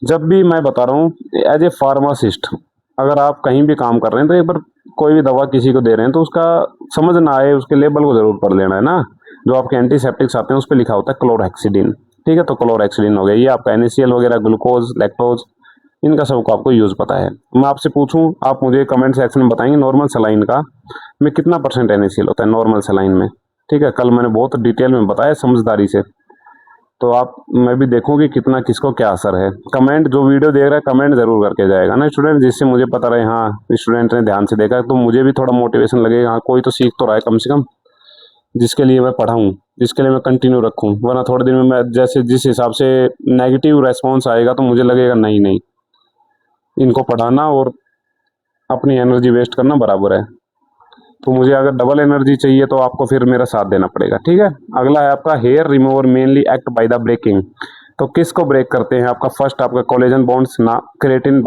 जब भी मैं बता रहा हूँ एज ए फार्मासिस्ट, अगर आप कहीं भी काम कर रहे हैं तो एक बार कोई भी दवा किसी को दे रहे हैं तो उसका समझ ना आए, उसके लेबल को जरूर पढ़ लेना है ना। जो आपके एंटीसेप्टिक्स आते हैं उस पर लिखा होता है क्लोरहेक्सिडिन। ठीक है, तो क्लोरहेक्सिडिन हो गया, ये आपका NaCl वगैरह, ग्लूकोज, लैक्टोज, इनका सबको आपको यूज पता है। मैं आपसे पूछूं, आप मुझे कमेंट सेक्शन में बताएंगे नॉर्मल सलाइन का में कितना % NaCl होता है नॉर्मल सलाइन में। ठीक है, कल मैंने बहुत डिटेल में बताया समझदारी से, तो आप मैं भी देखूं कि कितना किसको क्या असर है। कमेंट जो वीडियो देख रहा है कमेंट जरूर करके जाएगा ना स्टूडेंट, जिससे मुझे पता रहे हाँ स्टूडेंट ने ध्यान से देखा, तो मुझे भी थोड़ा मोटिवेशन लगेगा, हाँ कोई तो सीख तो रहा है कम से कम, जिसके लिए मैं पढ़ाऊँ, जिसके लिए मैं कंटिन्यू रखूँ। वरना थोड़े दिन में मैं जैसे जिस हिसाब से नेगेटिव रेस्पॉन्स आएगा तो मुझे लगेगा नहीं नहीं, इनको पढ़ाना और अपनी एनर्जी वेस्ट करना बराबर है। तो मुझे अगर डबल एनर्जी चाहिए तो आपको फिर मेरा साथ देना पड़ेगा। ठीक है, अगला है आपका hair remover mainly act by the breaking, तो किसको ब्रेक करते हैं आपका। फर्स्ट आपका कोलेजन बॉन्ड्स ना, केराटिन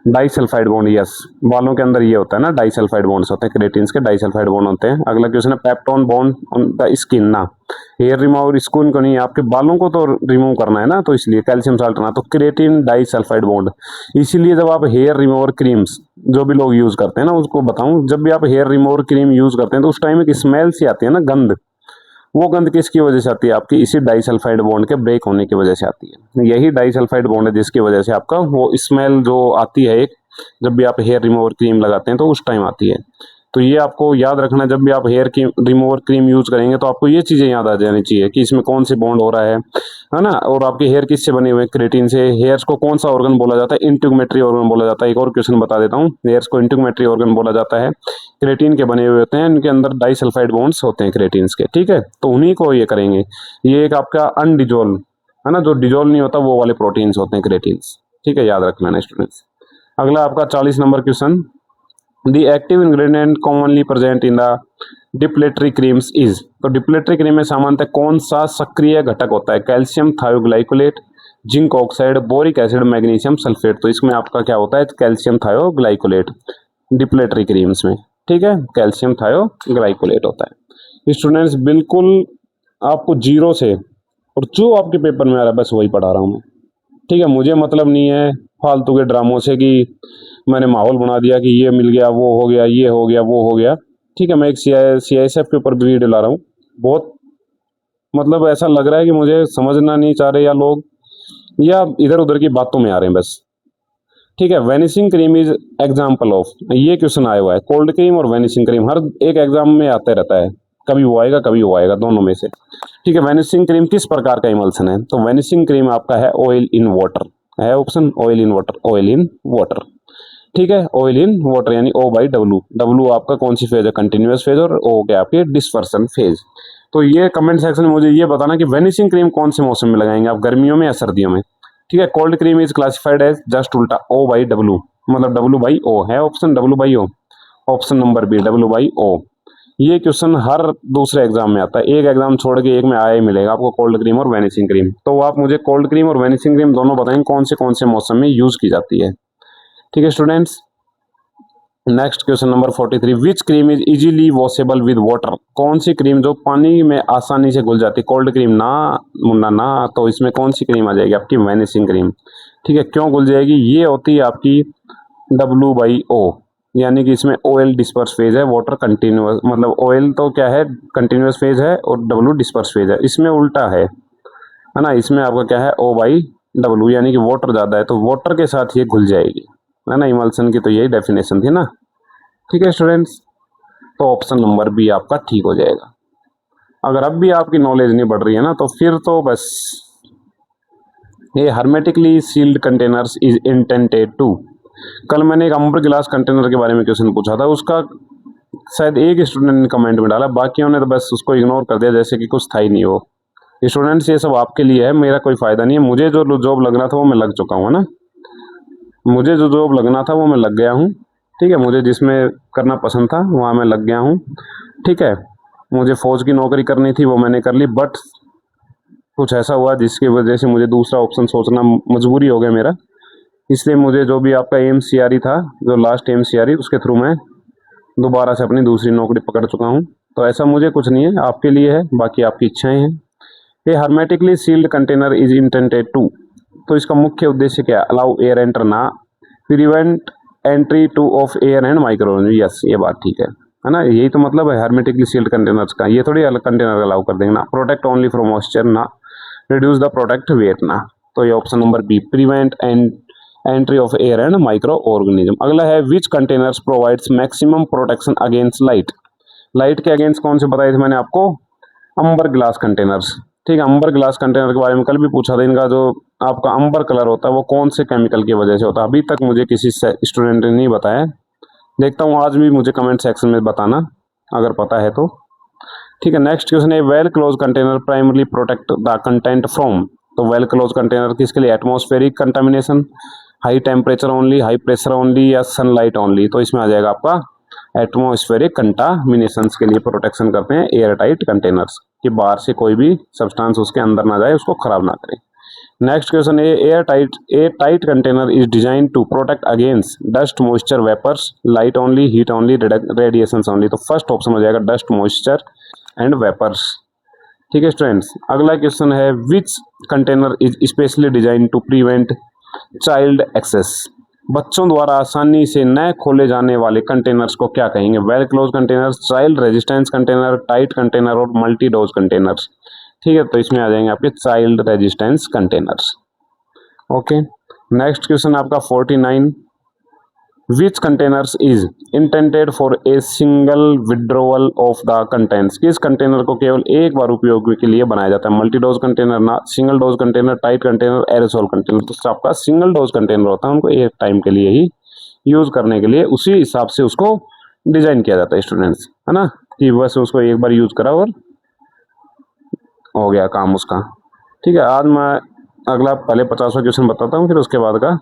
डाइसल्फाइड बॉन्ड, यस, बालों के अंदर ये होता है ना, डाइसल्फाइड बॉन्ड्स होते हैं, क्रेटीन्स के डाइसल्फाइड बॉन्ड होते हैं। अगला क्वेश्चन है peptone bond on the skin ना, हेयर रिमूवर स्किन को नहीं, आपके बालों को तो रिमूव करना है ना, तो इसलिए कैल्शियम साल्ट ना, तो क्रेटीन डाइसल्फाइड बॉन्ड। इसीलिए जब आप हेयर रिमूवर क्रीम्स जो भी लोग यूज करते हैं ना, उसको बताऊं, जब भी आप हेयर रिमूवर क्रीम यूज करते हैं तो उस टाइम एक स्मेल सी आती है ना, गंध, वो गंध किसकी वजह से आती है? आपकी इसी डाइसल्फाइड बॉन्ड के ब्रेक होने की वजह से आती है। यही डाइसल्फाइड बॉन्ड है जिसकी वजह से आपका वो स्मेल जो आती है एक, जब भी आप हेयर रिमूवर क्रीम लगाते हैं तो उस टाइम आती है। तो ये आपको याद रखना, जब भी आप हेयर की रिमूवर क्रीम यूज करेंगे तो आपको ये चीजें याद आ जानी चाहिए कि इसमें कौन से बॉन्ड हो रहा है ना, और आपके हेयर किससे बने हुए हैं? क्रेटीन से। हेयर्स को कौन सा ऑर्गन बोला जाता है? इंटीग्युमेटरी ऑर्गन बोला जाता है। एक और क्वेश्चन बता देता हूँ, हेयर्स को इंटीग्युमेटरी ऑर्गन बोला जाता है, क्रेटीन के बने हुए होते हैं, इनके अंदर डाइसल्फाइड बॉन्ड्स होते हैं क्रेटीन्स के, ठीक है, तो उन्हीं को ये करेंगे। ये एक आपका अनडिजोल्व है ना, जो डिजोल्व नहीं होता वो वाले प्रोटीन्स होते हैं क्रेटीन्स, ठीक है, याद रख लेना स्टूडेंट्स। अगला आपका 40 number question, the active ingredient commonly present in the depilatory creams is, तो डिप्लेटरी क्रीम में सामान्यतः कौन सा सक्रिय घटक होता है? Calcium thioglycolate, zinc oxide, boric acid, magnesium sulphate. तो इसमें आपका क्या होता है? कैल्शियम थायोग्लाइकोलेट डिप्लेटरी क्रीम्स में, ठीक है, कैल्शियम थायोग्लाइकोलेट होता है। स्टूडेंट्स बिल्कुल आपको जीरो से और जो आपके पेपर में आ रहा है बस वही पढ़ा रहा हूँ मैं, ठीक है, मुझे मतलब नहीं है फालतू के ड्रामों से कि मैंने माहौल बना दिया कि ये मिल गया, वो हो गया, ये हो गया, वो हो गया, ठीक है। मैं एक CISF के ऊपर भी वीडियो ला रहा हूँ, बहुत मतलब ऐसा लग रहा है कि मुझे समझना नहीं चाह रहे या लोग, या इधर उधर की बातों में आ रहे हैं बस, ठीक है। Vanishing cream is example of, ये क्वेश्चन आया हुआ है, कोल्ड क्रीम और वेनिशिंग क्रीम हर एक एग्जाम में आता रहता है, कभी वो आएगा कभी वो आएगा, दोनों में से, ठीक है। वेनिशिंग क्रीम किस प्रकार का इमल्सन है? तो वेनिशिंग क्रीम आपका है ऑयल इन वाटर, है option oil in water, oil in water, ठीक है, ऑयल इन वाटर यानी O/W। W आपका कौन सी फेज है? कंटिन्यूअस फेज, और O क्या आपकी डिस्पर्सन फेज। तो ये कमेंट सेक्शन में मुझे ये बताना कि वेनिशिंग क्रीम कौन से मौसम में लगाएंगे आप, गर्मियों में या सर्दियों में, ठीक है। Cold cream is classified as just उल्टा O/W, मतलब W/O है option, W/O, option number B W/O। ये क्वेश्चन हर दूसरे एग्जाम में आता है, एक एग्जाम छोड़ के एक में आया ही मिलेगा आपको, कोल्ड क्रीम और वेनिशिंग क्रीम। तो आप मुझे कोल्ड क्रीम और वेनिशिंग क्रीम दोनों बताएंगे कौन से मौसम में यूज की जाती है, ठीक है students. Next question number 43, which cream is easily washable with water, कौन सी क्रीम जो पानी में आसानी से घुल जाती है? कोल्ड क्रीम ना मुन्ना ना, तो इसमें कौन सी क्रीम आ जाएगी? आपकी वेनिशिंग क्रीम, ठीक है। क्यों घुल जाएगी? ये होती है आपकी W/O, यानी कि इसमें ऑयल डिस्पर्स फेज है, वाटर कंटिन्यूअस, मतलब ऑयल तो क्या है कंटिन्यूअस फेज है और W डिस्पर्स फेज है, इसमें उल्टा है ना, इसमें आपका क्या है O/W, यानी कि वाटर ज्यादा है तो वाटर के साथ ये घुल जाएगी, है ना, इमल्सन की तो यही डेफिनेशन थी ना, ठीक है स्टूडेंट्स। तो ऑप्शन नंबर बी आपका ठीक हो जाएगा। अगर अब भी आपकी नॉलेज नहीं बढ़ रही है ना, तो फिर तो बस, ये hermetically sealed containers is intended to, कल मैंने एक अम्बर ग्लास कंटेनर के बारे में क्वेश्चन पूछा था, उसका शायद एक स्टूडेंट ने कमेंट में डाला, बाकियों ने तो बस उसको इग्नोर कर दिया जैसे कि कुछ था ही नहीं हो। स्टूडेंट्स ये सब आपके लिए है, मेरा कोई फायदा नहीं है, मुझे जो जॉब लगना था वो मैं लग चुका हूँ ना, मुझे जो जॉब लगना था वो मैं लग गया हूँ, ठीक है, मुझे जिसमें करना पसंद था वहाँ मैं लग गया हूँ, ठीक है। मुझे फौज की नौकरी करनी थी वो मैंने कर ली, बट कुछ ऐसा हुआ जिसकी वजह से मुझे दूसरा ऑप्शन सोचना मजबूरी हो गया मेरा, इसलिए मुझे जो भी आपका AMCRE था, जो लास्ट AMCRE, उसके थ्रू मैं दोबारा से अपनी दूसरी नौकरी पकड़ चुका हूँ। तो ऐसा मुझे कुछ नहीं है, आपके लिए है, बाकी आपकी इच्छाएं हैं। ये hermetically sealed container is intended to, तो इसका मुख्य उद्देश्य क्या है? अलाउ एयर एंटर ना, prevent entry to of air and micro, yes ये बात ठीक है ना, यही तो मतलब है हर्मेटिकली सील्ड कंटेनर्स का, ये थोड़ी अलग कंटेनर अलाउ कर देंगे ना। प्रोटेक्ट ओनली फ्रॉम मॉइस्चर ना, रिड्यूस द प्रोडक्ट वेट ना, तो ये option number B, prevent and entry of air and micro organism. अगला है which containers provides maximum protection against light, light के अगेंस्ट कौन से बताए थे मैंने आपको? अंबर ग्लास कंटेनर्स, ठीक है। अंबर ग्लास कंटेनर के बारे में कल भी पूछा था, इनका जो आपका अंबर कलर होता है वो कौन से केमिकल की वजह से होता है? अभी तक मुझे किसी स्टूडेंट ने नहीं बताया, देखता हूँ आज भी मुझे कमेंट सेक्शन में बताना अगर पता है तो, ठीक है। नेक्स्ट क्वेश्चन है well close container primarily protect the content from, तो वेल क्लोज कंटेनर किसके लिए? Atmospheric contamination, high temperature only, high pressure only, या सनलाइट ओनली, तो इसमें आ जाएगा आपका एटमॉस्फेरिक कंटामिनेशन के लिए प्रोटेक्शन करते हैं एयर टाइट कंटेनर्स, कि बाहर से कोई भी सब्सटेंस उसके अंदर ना जाए, उसको खराब ना करे, नेक्स्ट क्वेश्चन है a tight container is design to protect against dust moisture vapours light only heat only radiations only. तो फर्स्ट ऑप्शन हो जाएगा डस्ट मॉइस्चर एंड वेपर्स। ठीक है स्टूडेंट्स, अगला क्वेश्चन है which container is specially design to prevent child access. बच्चों द्वारा आसानी से न खोले जाने वाले कंटेनर्स को क्या कहेंगे? Well close containers, child resistance container, tight container और मल्टी डोज कंटेनर्स। ठीक है, तो इसमें आ जाएंगे आपके child resistance containers. Okay, next question आपका 49 which containers is intended for a single withdrawal of the contents. किस कंटेनर को केवल एक बार उपयोग के लिए बनाया जाता है? मल्टी डोज कंटेनर, ना single dose container, tight container, aerosol container. तो आपका सिंगल डोज कंटेनर होता है, उनको एक टाइम के लिए ही यूज करने के लिए उसी हिसाब से उसको डिजाइन किया जाता है स्टूडेंट्स, है ना, कि बस उसको एक बार यूज करा और हो गया काम उसका। ठीक है, आज मैं अगला पहले 50वां क्वेश्चन बताता हूँ, फिर उसके बाद का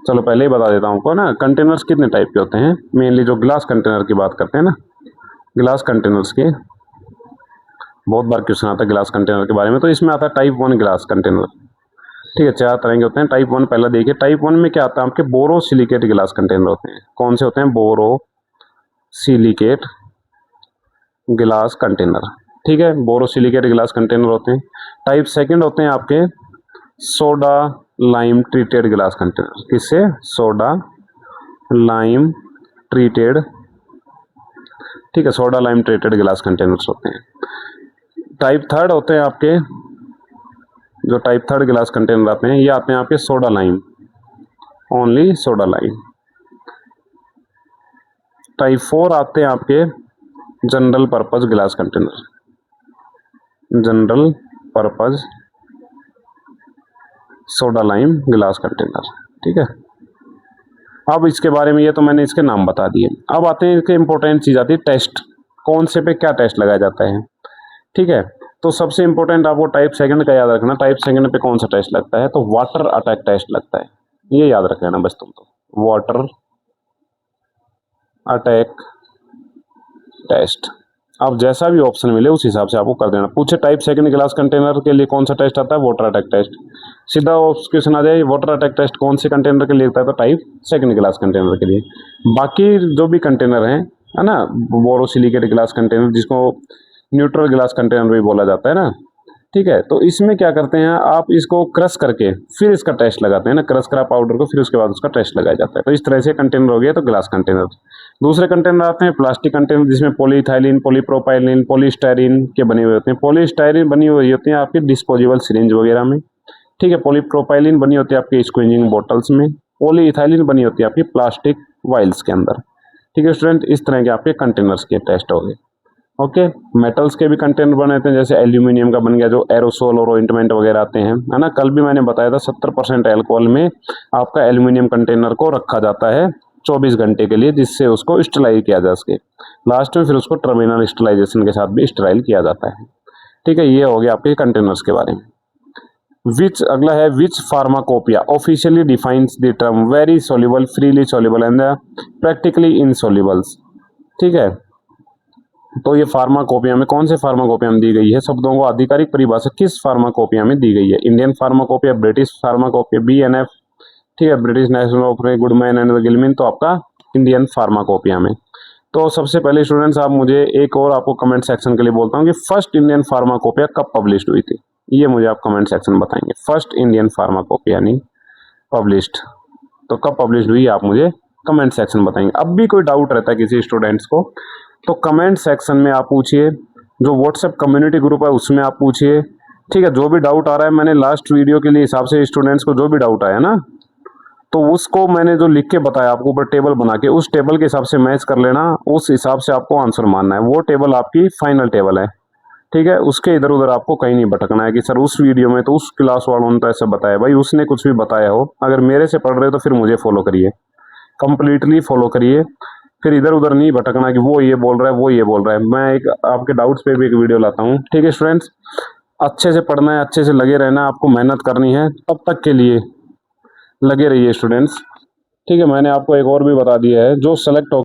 चलो पहले ही बता देता हूँ आपको ना, कंटेनर्स कितने टाइप के होते हैं। मेनली जो ग्लास कंटेनर की बात करते हैं ना, ग्लास कंटेनर्स के बहुत बार क्वेश्चन आता है ग्लास कंटेनर के बारे में। तो इसमें आता है टाइप 1 ग्लास कंटेनर। ठीक है, 4 तरह के होते हैं। टाइप 1 पहला देखिए, टाइप 1 में क्या आता है आपके बोरोसिलिकेट ग्लास कंटेनर होते हैं। कौन से होते हैं? Borosilicate glass container. ठीक है, बोरोसिलिकेट ग्लास कंटेनर होते हैं। टाइप सेकंड होते हैं आपके soda lime treated glass container. किससे? Soda lime treated. ठीक है, soda lime treated glass containers होते हैं। टाइप थर्ड होते हैं आपके, जो टाइप थर्ड ग्लास कंटेनर आते हैं, ये आते हैं आपके soda lime, only soda lime. Type 4 आते हैं आपके general purpose glass container, general purpose soda lime glass container. ठीक है, अब इसके बारे में, ये तो मैंने इसके नाम बता दिए। अब आते हैं इसके इंपॉर्टेंट चीज आती है टेस्ट। कौन से पे क्या टेस्ट लगाया जाता है? ठीक है, तो सबसे इंपॉर्टेंट आपको टाइप सेकंड का याद रखना। टाइप सेकंड पे कौन सा टेस्ट लगता है? तो वाटर अटैक टेस्ट लगता है, ये याद रख लेना बस तुम तो, वाटर अटैक टेस्ट। अब जैसा भी ऑप्शन मिले उस हिसाब से आपको कर देना। पूछे टाइप सेकंड ग्लास कंटेनर के लिए कौन सा टेस्ट आता है? Water attack test. सीधा क्वेश्चन आ जाए वाटर अटैक टेस्ट कौन से कंटेनर के लिए होता है? तो टाइप सेकंड ग्लास कंटेनर के लिए। बाकी जो भी कंटेनर है ना, बोरोसिलिकेट ग्लास कंटेनर, जिसको न्यूट्रल ग्लास कंटेनर भी बोला जाता है ना, ठीक है, तो इसमें क्या करते हैं आप, इसको क्रश करके फिर इसका टेस्ट लगाते हैं ना, क्रश करा पाउडर को, फिर उसके बाद उसका टेस्ट लगाया जाता है। तो इस तरह से कंटेनर हो गया तो ग्लास कंटेनर। दूसरे कंटेनर आते हैं प्लास्टिक कंटेनर, जिसमें पॉलीथाइलिन, पॉलीप्रोपाइलिन, पॉलीस्टाइरिन के बने हुए होते हैं। पॉलीस्टाइरिन बनी हुई होती है आपकी डिस्पोजेबल सिरिंज वगैरह में। ठीक है, पॉलीप्रोपाइलिन बनी होती है आपकी स्क्वीजिंग बॉटल्स में। पॉलीइथाइलिन बनी होती है आपकी प्लास्टिक वाइल्स के अंदर। ठीक है स्टूडेंट, इस तरह के आपके कंटेनर्स के टेस्ट हो गए। ओके, मेटल्स के भी कंटेनर बनाते हैं, जैसे एल्यूमिनियम का बन गया, जो एरोसोल और ऑइंटमेंट वगैरह आते हैं, है ना। कल भी मैंने बताया था 70% एल्कोहल में आपका एल्यूमिनियम कंटेनर को रखा जाता है 24 घंटे के लिए, जिससे उसको स्टराइल किया जा सके। लास्ट में फिर उसको टर्मिनल स्टराइजेशन के साथ भी स्टराइल किया जाता है। ठीक है, ये हो गया आपके कंटेनर्स के बारे में। अगला है which pharmacopoeia officially defines the term very soluble, freely soluble and practically insolubles. ठीक है, तो ये फार्माकोपिया में कौन से फार्माकोपिया में दी गई है? शब्दों को आधिकारिक परिभाषा किस फार्माकोपिया में दी गई है? Indian pharmacopoeia, British pharmacopoeia, BNF, ठीक है, British national of Goodman and Gilman, तो आपका इंडियन फार्माकोपिया में। तो सबसे पहले स्टूडेंट्स आप मुझे एक और आपको कमेंट सेक्शन के लिए बोलता हूँ कि फर्स्ट इंडियन फार्माकोपिया कब पब्लिश हुई थी, ये मुझे आप कमेंट सेक्शन बताएंगे। फर्स्ट इंडियन फार्माकोपिया नहीं पब्लिश्ड, तो कब पब्लिश हुई आप मुझे कमेंट सेक्शन बताएंगे। अब भी कोई डाउट रहता है किसी स्टूडेंट्स को तो कमेंट सेक्शन में आप पूछिए, जो व्हाट्सएप कम्युनिटी ग्रुप है उसमें आप पूछिए। ठीक है, जो भी डाउट आ रहा है, मैंने लास्ट वीडियो के लिए हिसाब से स्टूडेंट्स को जो भी डाउट आया ना, तो उसको मैंने जो लिख के बताया आपको ऊपर टेबल बना के, उस टेबल के हिसाब से मैच कर लेना, उस हिसाब से आपको आंसर मानना है। वो टेबल आपकी फाइनल टेबल है। ठीक है, उसके इधर उधर आपको कहीं नहीं भटकना है कि सर उस वीडियो में तो उस क्लास वालों ने तो ऐसा बताया। भाई उसने कुछ भी बताया हो, अगर मेरे से पढ़ रहे हो तो फिर मुझे फॉलो करिए, कंप्लीटली फॉलो करिए, फिर इधर उधर नहीं भटकना कि वो ये बोल रहा है वो ये बोल रहा है। मैं एक आपके डाउट्स पे भी एक वीडियो लाता हूँ। ठीक है स्टूडेंट्स, अच्छे से पढ़ना है, अच्छे से लगे रहना, आपको मेहनत करनी है, तब तक के लिए लगे रहिए स्टूडेंट्स। ठीक है, मैंने आपको एक और भी बता दिया है, जो सेलेक्ट हो